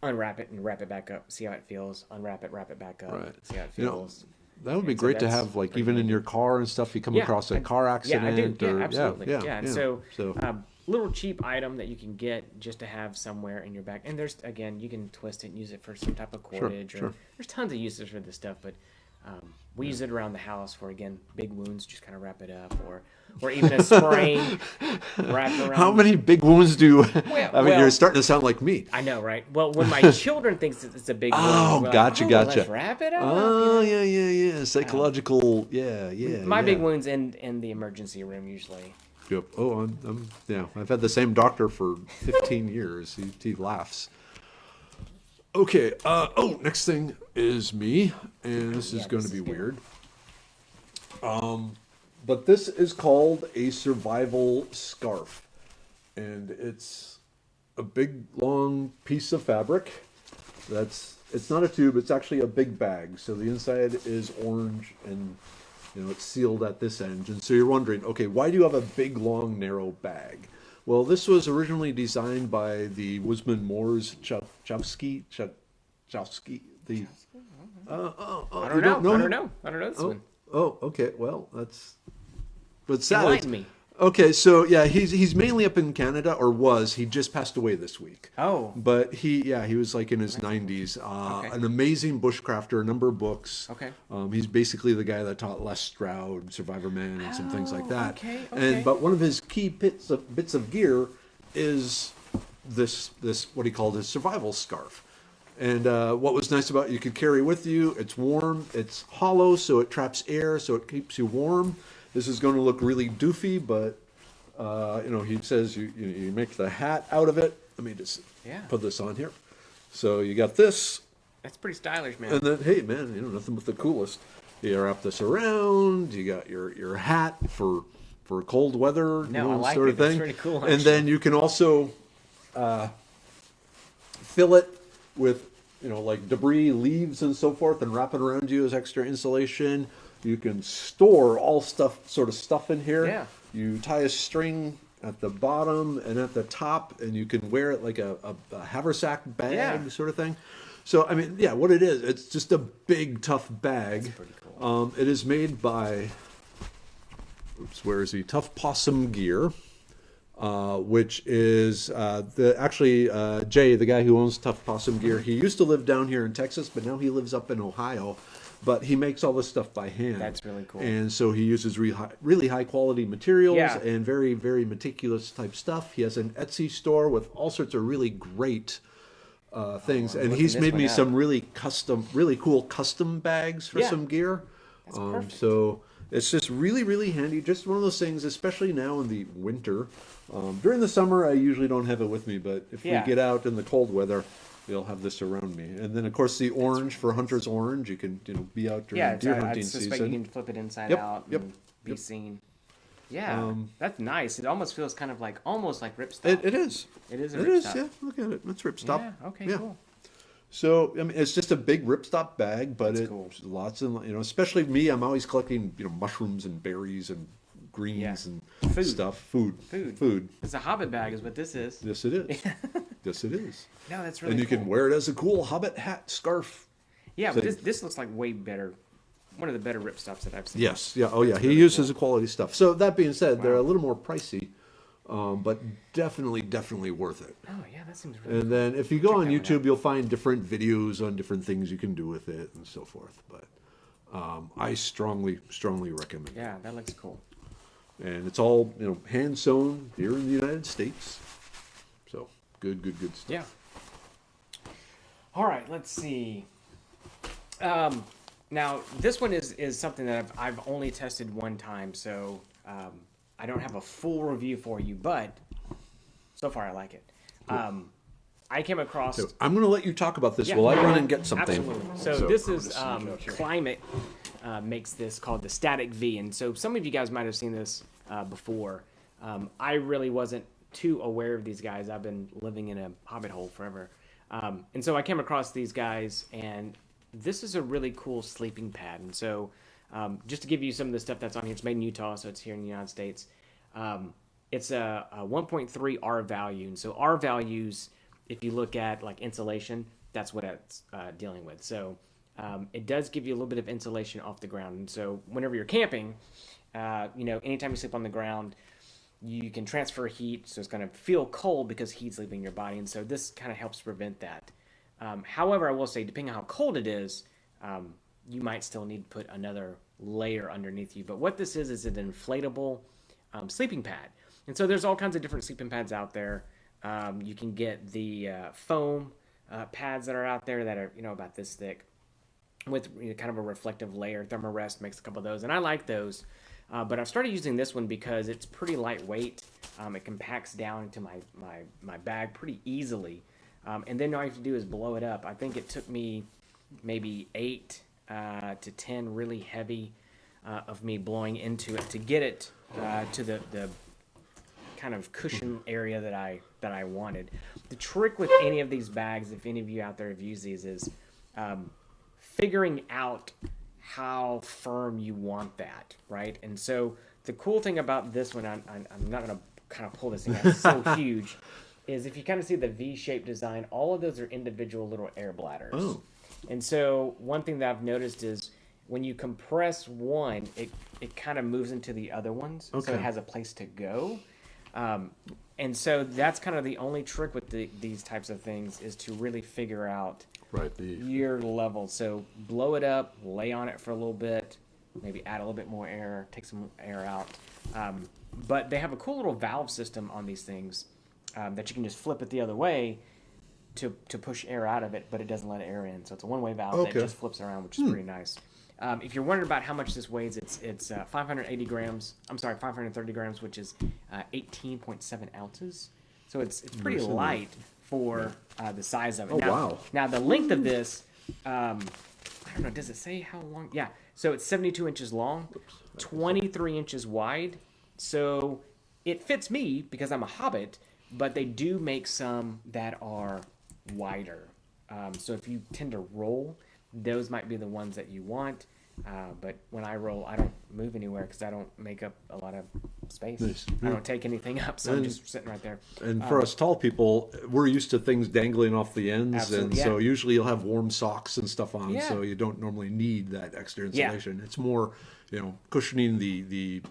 unwrap it and wrap it back up. See how it feels. Unwrap it, wrap it back up. Right. See how it You know, feels. That would be And so great to that's have, like, pretty even in handy. your car and stuff. You come Yeah, across a car accident. Yeah, I do. Or, Yeah, absolutely. Yeah, and so, so little cheap item that you can get just to have somewhere in your bag. And there's again, you can twist it and use it for some type of cordage. sure. Or there's tons of uses for this stuff, but we use it around the house for again big wounds. Just kind of wrap it up, or even a sprain wrap around. how many big wounds do you? I mean, well- you're starting to sound like me. I know, right? Well, when my children thinks it's a big wound, Oh, we're like, gotcha, gotcha. Let's wrap it up. Oh, yeah. psychological. Yeah, My yeah. big wounds in the emergency room usually. Yep. Oh, yeah. I've had the same doctor for 15 years. He laughs. Okay. Next thing is me, and this is Yeah, going this to be is good. weird. But this is called a survival scarf, and it's a big long piece of fabric. It's not a tube. It's actually a big bag. So the inside is orange, and it's sealed at this end. And so you're wondering, okay, why do you have a big long narrow bag? Well, this was originally designed by the Wisman Moores Chowsky. The I you don't know. I him? don't know. I don't know this one. Oh, okay. Well, but sad. Enlighten me. Okay, so yeah, he's mainly up in Canada, or was. He just passed away this week. Oh. But he was like in his 90s. Okay. An amazing bushcrafter, a number of books. Okay. He's basically the guy that taught Les Stroud, Survivor Man, and some things like that. Okay. But one of his key bits of gear is this what he called his survival scarf. And what was nice about it, you could carry with you. It's warm. It's hollow, so it traps air, so it keeps you warm. This is going to look really doofy, but he says you make the hat out of it. Let me just put this on here. So you got this, That's pretty stylish, man. and then hey man, nothing but the coolest. You wrap this around. You got your hat for cold weather, No, I like sort it. of That's thing. pretty cool, And then you can also fill it with like debris, leaves, and so forth, and wrap it around you as extra insulation. You can store all sort of stuff in here. Yeah. You tie a string at the bottom and at the top, and you can wear it like a haversack bag sort of thing. So I mean, what it is, it's just a big tough bag. That's pretty cool. It is made by where is he? Tough Possum Gear. Which is Jay, the guy who owns Tough Possum Gear. He used to live down here in Texas, but now he lives up in Ohio. But he makes all this stuff by hand. That's really cool. And so he uses really high quality materials and very, very meticulous type stuff. He has an Etsy store with all sorts of really great things. And he's made me some really cool custom bags for some gear. That's perfect. So it's just really, really handy. Just one of those things, especially now in the winter. During the summer, I usually don't have it with me, but if we get out in the cold weather, you'll have this around me. And then, of course, the orange for Hunter's Orange. You can be out during deer hunting I suspect season. you can flip it inside Yep, out yep, and be seen. Yeah, that's nice. It almost feels kind of like ripstop. It is. It is a It is, ripstop. yeah. Look at it. It's ripstop. Yeah, okay, Yeah. cool. So, I mean, it's just a big ripstop bag, but That's it's cool. lots of, especially me, I'm always collecting, mushrooms and berries and greens and Food. stuff. Food. Food. It's a Hobbit bag is what this is. Yes, it is. Yes, it is. No, that's really And you cool. can wear it as a cool Hobbit hat, scarf. Yeah, but thing. this looks like way better. One of the better ripstops that I've seen. Yes. Yeah. Oh, yeah. He uses the quality stuff. So that being said, they're a little more pricey, but definitely worth it. Oh, yeah, that seems really And then if you go on that one YouTube, you'll find different videos on different things you can do with it and so forth. But I strongly recommend it. Yeah, that looks cool. And it's all hand sewn here in the United States. So good stuff. Yeah. All right, let's see. Now this one is something that I've only tested one time, so I don't have a full review for you, but so far I like it. I came across. So I'm going to let you talk about this Yeah, while I run and get something. Absolutely. So this is Climate makes this called the Static V, and so some of you guys might have seen this before. I really wasn't too aware of these guys. I've been living in a hobbit hole forever, and so I came across these guys, and this is a really cool sleeping pad. And so just to give you some of the stuff that's on here, it's made in Utah, so it's here in the United States. It's a 1.3 R value, and so R values, if you look at like insulation, that's what it's dealing with. So it does give you a little bit of insulation off the ground. And so whenever you're camping, anytime you sleep on the ground, you can transfer heat. So it's going to feel cold because heat's leaving your body. And so this kind of helps prevent that. However, I will say, depending on how cold it is, you might still need to put another layer underneath you. But what this is an inflatable sleeping pad. And so there's all kinds of different sleeping pads out there. You can get the foam pads that are out there that are about this thick. with kind of a reflective layer. Thermarest makes a couple of those, and I like those. But I've started using this one because it's pretty lightweight. It compacts down into my bag pretty easily. And then all I have to do is blow it up. I think it took me maybe 8 to 10 really heavy of me blowing into it to get it to the kind of cushion area that I wanted. The trick with any of these bags, if any of you out there have used these, is figuring out how firm you want that, right? And so the cool thing about this one, I'm not going to kind of pull this thing out, it's so huge, is if you kind of see the V-shaped design, all of those are individual little air bladders. Oh. And so one thing that I've noticed is when you compress one, it kind of moves into the other ones, so Okay. it has a place to go. And so that's kind of the only trick with these types of things, is to really figure out Right. your level. So blow it up, lay on it for a little bit, maybe add a little bit more air, take some air out. But they have a cool little valve system on these things that you can just flip it the other way to push air out of it, but it doesn't let air in. So it's a one-way valve that Okay. just flips around, which is pretty nice. If you're wondering about how much this weighs, it's 580 grams. I'm sorry, 530 grams, which is 18.7 ounces. So it's pretty Nice. light for the size of it. Oh, now, wow. Now the length of this, I don't know. Does it say how long? Yeah. So it's 72 inches long, 23 inches wide. So it fits me because I'm a hobbit, but they do make some that are wider. So if you tend to roll, those might be the ones that you want. But when I roll, I don't move anywhere because I don't make up a lot of space. Nice. I don't take anything up, so I'm just sitting right there. And for us tall people, we're used to things dangling off the ends, Absolutely, and so yeah. usually you'll have warm socks and stuff on, Yeah. so you don't normally need that extra Yeah. insulation. It's more, cushioning the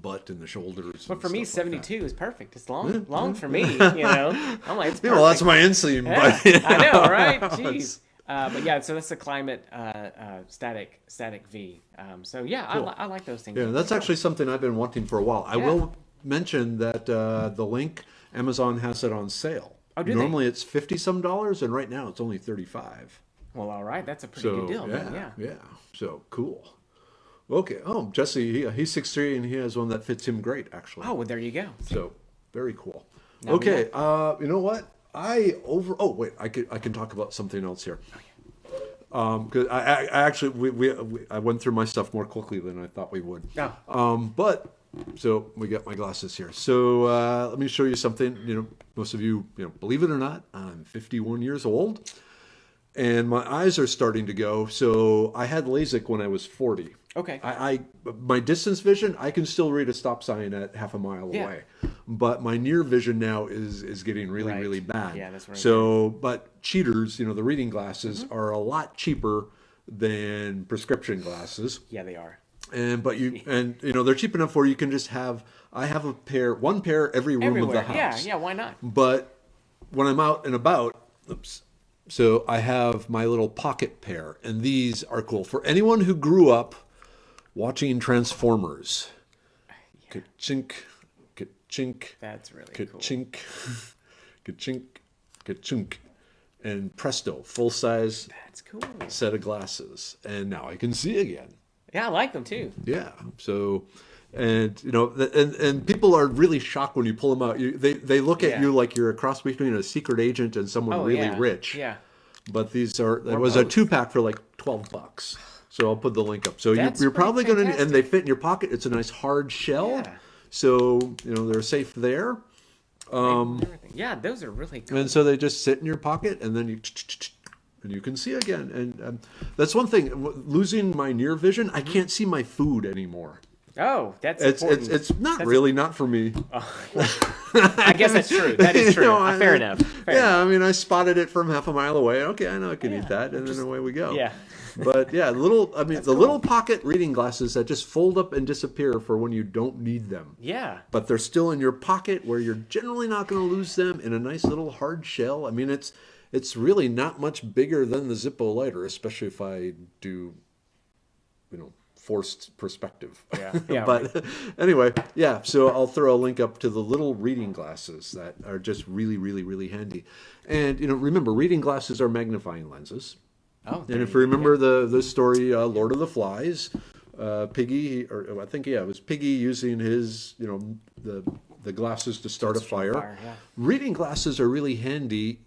butt and the shoulders. But and for me, stuff like that. 72 is perfect. It's long for me, I'm like, it's Yeah, well, that's perfect. my inseam, Yeah, but I know, right? Jeez. But yeah, so that's the Climate static V. So yeah, Cool. I like those things. yeah, that's actually something I've been wanting for a while. I Yeah. will mention that the link, Amazon has it on sale. Oh, do they? Normally it's $50 some, and right now it's only $35. Well, all right, that's a pretty So good deal. yeah, Man. yeah. So cool. Okay. Oh, Jesse, he's 6'3", and he has one that fits him great, actually. Oh, well, there you go. So very cool. Now we Okay. You know what? Oh wait, I can talk about something else here. Because I actually I went through my stuff more quickly than I thought we would. Oh. But so we got my glasses here. So let me show you something. Most of you, believe it or not, I'm 51 years old, and my eyes are starting to go. So I had LASIK when I was 40. Okay. My distance vision, I can still read a stop sign at half a mile Yeah. away, but my near vision now is getting really, Right. really bad. Yeah, that's right. So, but cheaters, the reading glasses Mm-hmm. are a lot cheaper than prescription glasses, Yeah, they are. but they're cheap enough where you can just have. I have one pair every room Everywhere. of the house. Yeah, why not? But when I'm out and about, so I have my little pocket pair, and these are cool for anyone who grew up watching Transformers. Ka-chink, ka-chink, That's really cool. ka-chink, ka-chink, ka-chink, and presto, full size That's cool. set of glasses, and now I can see again. Yeah, I like them too. Yeah. So, and and people are really shocked when you pull them out. They look at Yeah. you like you're a cross between a secret agent and someone really yeah. rich. Yeah. But these are. It Or was a both. 2-pack for like $12. So I'll put the link up. So That's you're pretty probably going to, and fantastic. they fit in your pocket. It's a nice hard shell. Yeah. So they're safe there. Everything. Yeah, those are really cool. And so they just sit in your pocket, and then you can see again. And that's one thing. Losing my near vision, I can't see my food anymore. Oh, that's It's important. not for me. I guess that's true. That is true. Fair enough. Fair enough. I mean, I spotted it from half a mile away. Okay, I know I can eat that, and then away we go. Yeah. But yeah, little pocket reading glasses that just fold up and disappear for when you don't need them. Yeah. But they're still in your pocket where you're generally not going to lose them in a nice little hard shell. I mean, it's really not much bigger than the Zippo lighter, especially if I do, forced perspective. Yeah. Yeah. But anyway, yeah, so I'll throw a link up to the little reading glasses that are just really, really, really handy. And, remember, reading glasses are magnifying lenses. Oh, And if you remember the story, Lord of the Flies, Piggy, or I think, it was Piggy using his, the glasses to start a fire. Yeah. Reading glasses are really handy,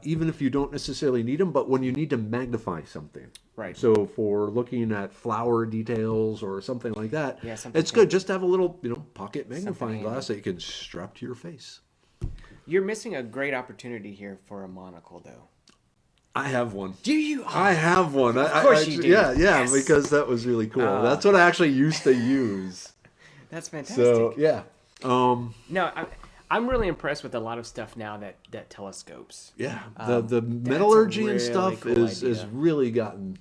even if you don't necessarily need them, but when you need to magnify something. Right. So for looking at flower details or something like that, Yeah, something it's good just to have a little, pocket magnifying handy. glass that you can strap to your face. You're missing a great opportunity here for a monocle, though. I have one. Do you? Oh, I have one. Of course you do. Yeah, Yes. because that was really cool. That's what I actually used to use. That's fantastic. So, yeah. No, I'm really impressed with a lot of stuff now that telescopes. Yeah, the metallurgy really and stuff cool is idea. really gotten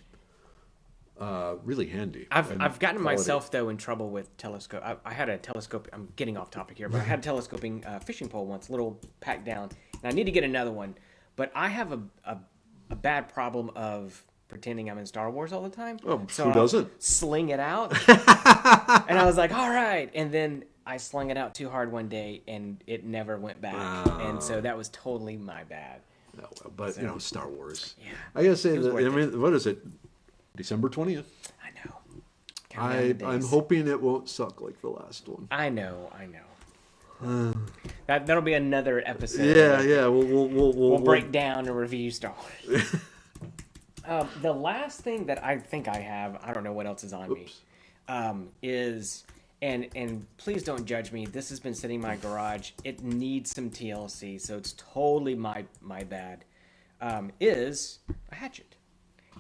really handy. I've gotten quality. myself though in trouble with telescope. I had a telescope. I'm getting off topic here, but I had a telescoping fishing pole once, a little packed down, and I need to get another one. But I have a bad problem of pretending I'm in Star Wars all the time. Oh, so who I'll doesn't? sling it out, and I was like, all right, and then I slung it out too hard one day, and it never went back, and so that was totally my bad. No, but Star Wars. Yeah. I gotta say that. worth I mean, what is it? December 20th. I know. Counting down the I'm days. hoping it won't suck like the last one. I know. That'll be another episode. Yeah. We'll break down and review Star Wars. The last thing that I think I have, I don't know what else is on me, is, and please don't judge me, this has been sitting in my garage. It needs some TLC, so it's totally my bad, is a hatchet.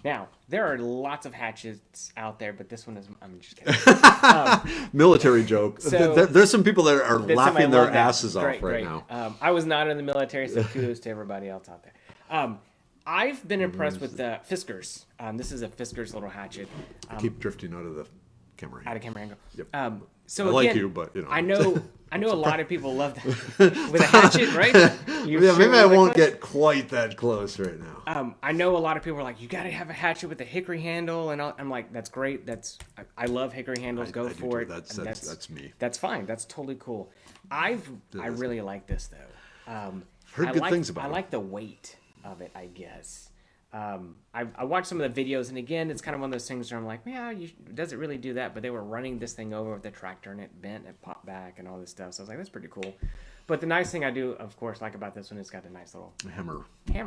Now, there are lots of hatchets out there, but this one is, I'm just kidding. Military joke. So- There's some people that are Somebody laughing their love that. asses off Great, right great. now. I was not in the military, so kudos to everybody else out there. I've been impressed with the Fiskars. This is a Fiskars little hatchet. Keep drifting out of the camera. Out of camera angle. Yep. So I like again, you, but, I know a lot of people love that with a hatchet, right? You're Yeah, sure maybe I really won't close? get quite that close right now. I know a lot of people are like, you got to have a hatchet with a hickory handle, and I'm like, that's great. I love hickory handles. Go I do for too. it. That's me. That's fine. That's totally cool. I really like this though. Heard good things about I it. like the weight of it, I guess. I watched some of the videos, and again, it's kind of one of those things where I'm like, yeah, does it really do that? But they were running this thing over with the tractor, and it bent, and it popped back, and all this stuff. So I was like, that's pretty cool. But the nice thing I do, of course, like about this one, it's got a nice little hammer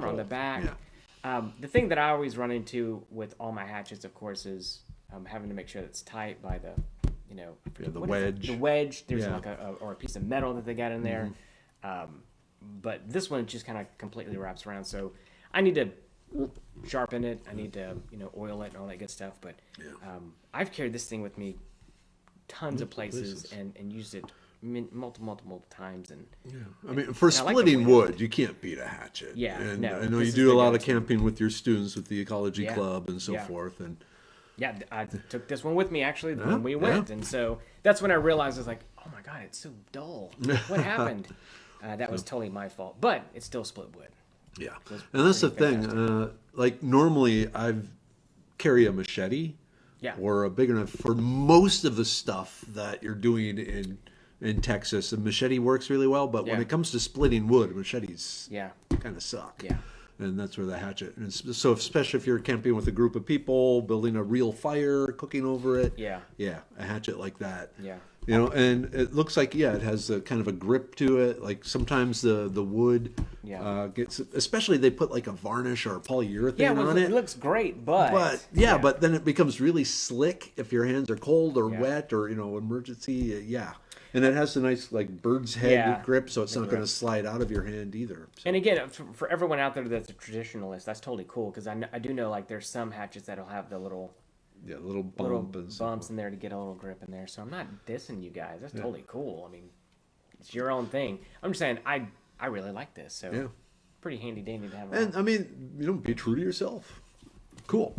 on the back. Yeah. The thing that I always run into with all my hatchets, of course, is having to make sure that it's tight by the, the what is it? wedge. The wedge. There's Yeah. like a piece of metal that they got in there. But this one just kind of completely wraps around. So I need to sharpen it. I need to oil it and all that good stuff. But I've carried this thing with me tons of places and used it multiple times. And I mean, for I like the splitting weight of wood, you can't beat a hatchet. Yeah, and no, I know this you is do the a lot of go-to. camping with your students with the ecology Yeah. club and so Yeah. forth, and yeah, I took this one with me actually Yeah, when we went, and so that's when I realized I was like, oh my god, it's so dull. What happened? That was totally my fault, but it's still split wood. yeah, was and that's the pretty thing. Like normally, I carry a machete, Yeah. or a big enough for most of the stuff that you're doing in Texas. A machete works really well, but when Yeah. it comes to splitting wood, machetes Yeah, kind of suck. Yeah. And that's where the hatchet. And so, especially if you're camping with a group of people, building a real fire, cooking over it. Yeah. Yeah, a hatchet like that. Yeah. And it looks like it has a kind of a grip to it. Like sometimes the wood gets, especially they put like a varnish or a polyurethane yeah. Well, on it it. looks great, but But then it becomes really slick if your hands are cold or Yeah. wet or emergency. Yeah. And it has a nice like bird's head Yeah. grip, so it's not going grip. to slide out of your hand either. So, And again, for everyone out there that's a traditionalist, that's totally cool because I do know like there's some hatchets that'll have the little little bump and so bumps in there to get a little grip in there. So I'm not dissing you guys. That's totally cool. I mean, it's your own thing. I'm just saying I really like this. So Yeah. pretty handy dandy to have. And I mean, be true to yourself. Cool.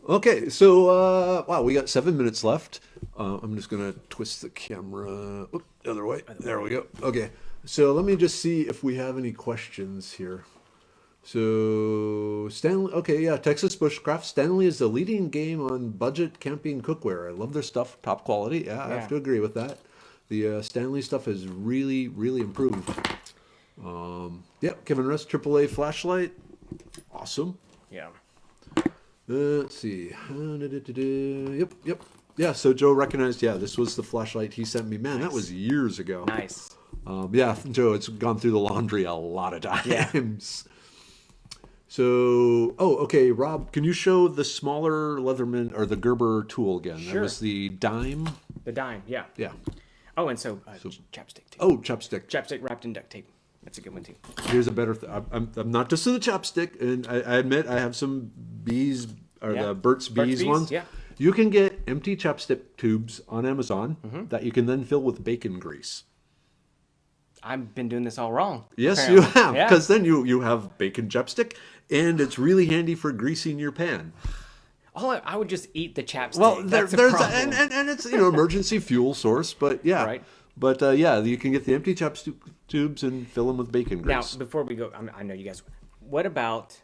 Okay, so wow, we got 7 minutes left. I'm just gonna twist the camera the other way. There we go. Okay, so let me just see if we have any questions here. So Stanley, okay, yeah, Texas Bushcraft. Stanley is the leading game on budget camping cookware. I love their stuff, top quality. Yeah, I have to agree with that. The Stanley stuff has really, really improved. Yeah, Kevin Rest, AAA flashlight, awesome. Yeah. Let's see. Yep, yep. Yeah, so Joe recognized, yeah, this was the flashlight he sent me. Man, that was years ago. Nice. Yeah, Joe, it's gone through the laundry a lot of Yeah. times. So, oh, okay, Rob, can you show the smaller Leatherman or the Gerber tool again? That Sure. was the dime. The dime, yeah. Yeah. Oh, and so, chapstick too. Oh, chopstick. Chapstick wrapped in duct tape. That's a good one too. Here's a better. I'm not just in the chopstick, and I admit I have some bees or Yeah. the Burt's Bees ones. Yeah. You can get empty chopstick tubes on Amazon Mm-hmm. that you can then fill with bacon grease. I've been doing this all wrong. Yes, apparently. you have, Yeah. because then you have bacon chopstick, and it's really handy for greasing your pan. I would just eat the chapstick. Well, That's there's a problem. and it's emergency fuel source, but yeah, Right. But yeah, you can get the empty chopstick tubes and fill them with bacon Now, grease. before we go, I know you guys. What about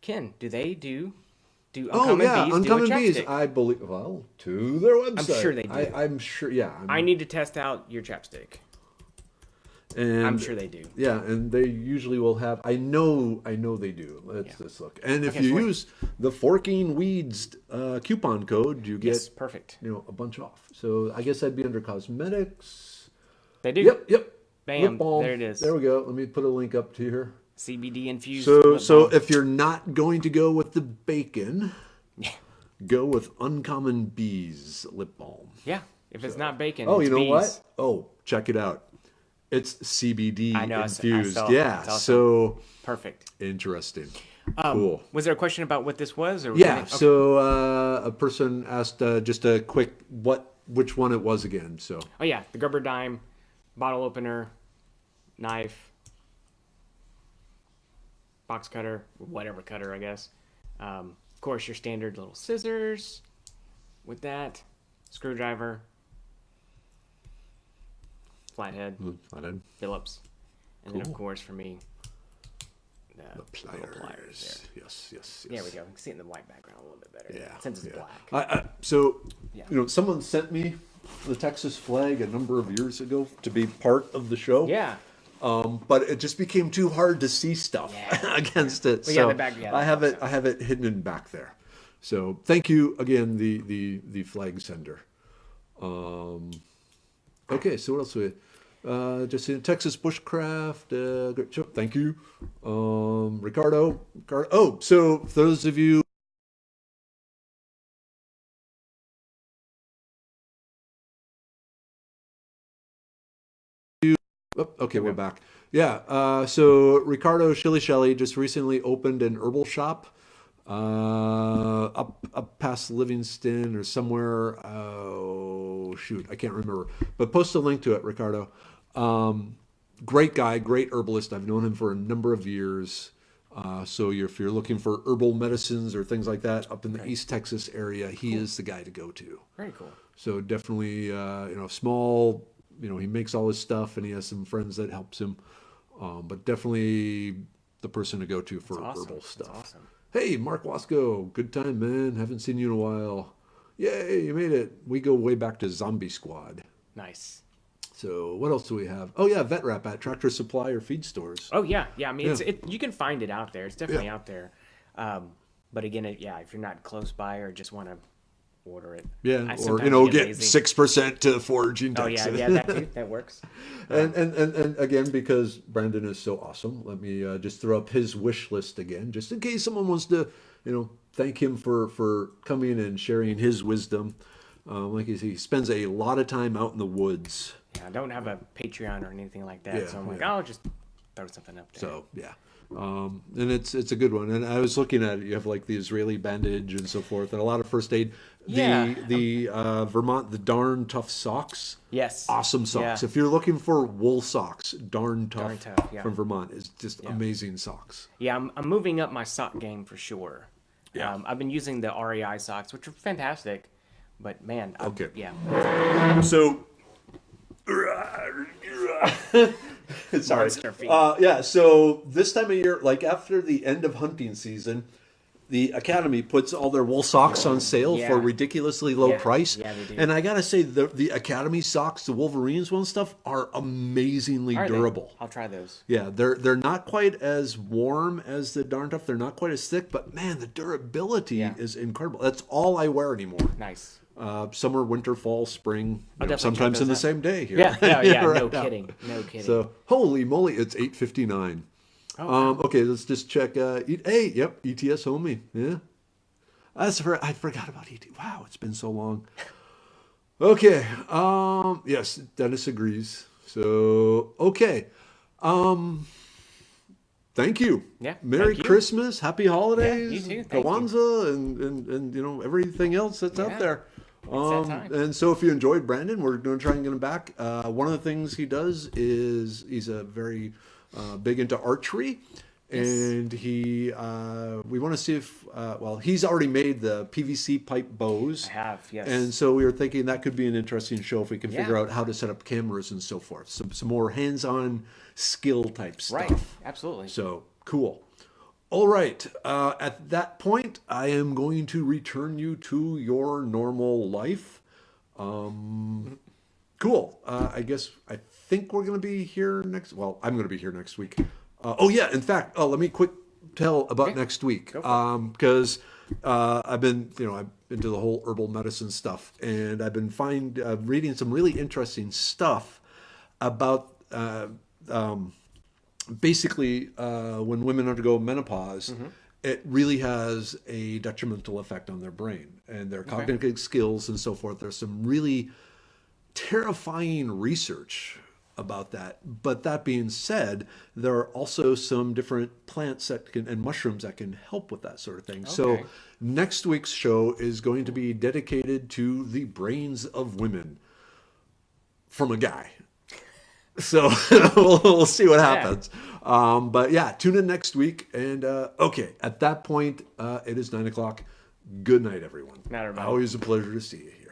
Ken? Do they do Oh Uncommon yeah, Bees do a Uncommon Bees. chapstick? I believe. Well, to their website. sure they do. I'm sure. Yeah. I need to test out your chapstick. And I'm sure they do. Yeah, and they usually will have. I know they do. Let's just look. And if Okay, you so use the Forking Weeds coupon code, you get Yes, perfect. a bunch off. So I guess that'd be under cosmetics. They do. Yep. Bam, Lip balm. there it is. There we go. Let me put a link up to here. CBD infused. So lip balm. if you're not going to go with the bacon, go with Uncommon Bees lip balm. Yeah, if it's not bacon. Oh, it's you know bees. what? Oh, check it out. It's CBD I know, I infused. saw it. Yeah. It's awesome. So Perfect. interesting. Cool. Was there a question about what this was? Or Yeah. Okay. So a person asked just a quick which one it was again. So Oh yeah, the Gerber dime, bottle opener, knife, box cutter, whatever cutter, I guess. Of course, your standard little scissors with that, screwdriver, flathead, flathead. Phillips, and then of course for me, the Pliers. little pliers there. Yes. There we go. You can see it in the white background a little bit better. Yeah. Since it's yeah. black. So Yeah. someone sent me the Texas flag a number of years ago to be part of the show. Yeah. But it just became too hard to see stuff against it. Well, so yeah, the back- yeah, I have that's it. I have it hidden back there. So thank you again, the flag sender. Okay, so what else we? Just in Texas bushcraft. Great show. Thank you, Ricardo. Oh, so for those of you. Oh, okay, we're back. Yeah, so Ricardo Shilly just recently opened an herbal shop up past Livingston or somewhere. Oh, shoot, I can't remember. But post a link to it, Ricardo. Great guy, great herbalist. I've known him for a number of years. So if you're looking for herbal medicines or things like that up in the East Texas area, he is the guy to go to. Very cool. So definitely, small. He makes all his stuff, and he has some friends that helps him. But definitely the person to go to for herbal stuff. That's awesome. Hey, Mark Wasco, good time, man. Haven't seen you in a while. Yay, you made it. We go way back to Zombie Squad. Nice. So what else do we have? Oh yeah, vet wrap at Tractor Supply or feed stores. Oh yeah. I mean, Yeah. you can find it out there. It's definitely Yeah. out there. But again, if you're not close by or just want to order it, Yeah, or sometimes get lazy. 6% to foraging Oh tax. yeah, that too. That works. And again, because Brandon is so awesome, let me just throw up his wish list again, just in case someone wants to, thank him for coming and sharing his wisdom. Like he spends a lot of time out in the woods. Yeah, I don't have a Patreon or anything like that, Yeah, so I'm like, yeah. I'll just throw something up there. So yeah, and it's a good one. And I was looking at it. You have like the Israeli bandage and so forth, and a lot of first aid. Yeah. The Vermont, the Darn Tough socks. Yes. Awesome socks. Yeah. If you're looking for wool socks, Darn Tough, yeah. from Vermont is just amazing socks. Yeah, I'm moving up my sock game for sure. Yeah. I've been using the REI socks, which are fantastic, but man, Okay. yeah, So, sorry. Monster feet. Yeah. So this time of year, like after the end of hunting season, the Academy puts all their wool socks on sale Yeah. for a ridiculously low Yeah. price. Yeah, they do. And I gotta say, the Academy socks, the Wolverines one stuff, are amazingly Are they? durable. I'll try those. Yeah, they're not quite as warm as the Darn Tough. They're not quite as thick, but man, the durability Yeah. is incredible. That's all I wear anymore. Nice. Summer, winter, fall, spring. I'll definitely check Sometimes in the those out. same day here. Yeah. No Right now. kidding. No kidding. So holy moly, it's 8:59. Okay, let's just check. Hey, yep, ETS homie. Yeah, I forgot about ET. Wow, it's been so long. Okay. Yes, Dennis agrees. So okay. Thank you. Yeah, Merry thank you. Christmas, Happy Holidays, you too, thank you. Kwanzaa, and everything else that's out Yeah, there. that time. And so if you enjoyed Brandon, we're going to try and get him back. One of the things he does is he's a very big into archery, and we want to see if he's already made the PVC pipe bows. I have, yes. And so we were thinking that could be an interesting show if we can figure Yeah. out how to set up cameras and so forth. Some more hands-on skill type stuff. Right. Absolutely. So cool. All right. At that point, I am going to return you to your normal life. Cool. I think we're going to be here next. Well, I'm going to be here next week. In fact, let me quick tell about next week. Because I've been into the whole herbal medicine stuff, and I've been reading some really interesting stuff about basically when women undergo menopause. It really has a detrimental effect on their brain and their cognitive skills and so forth. There's some really terrifying research about that. But that being said, there are also some different plants and mushrooms that can help with that sort of thing. So Okay. next week's show is going to be dedicated to the brains of women from a guy. So we'll see what happens. But yeah, tune in next week. And okay, at that point, it is 9 o'clock. Good night, everyone. Night, everybody. Always a pleasure to see you here.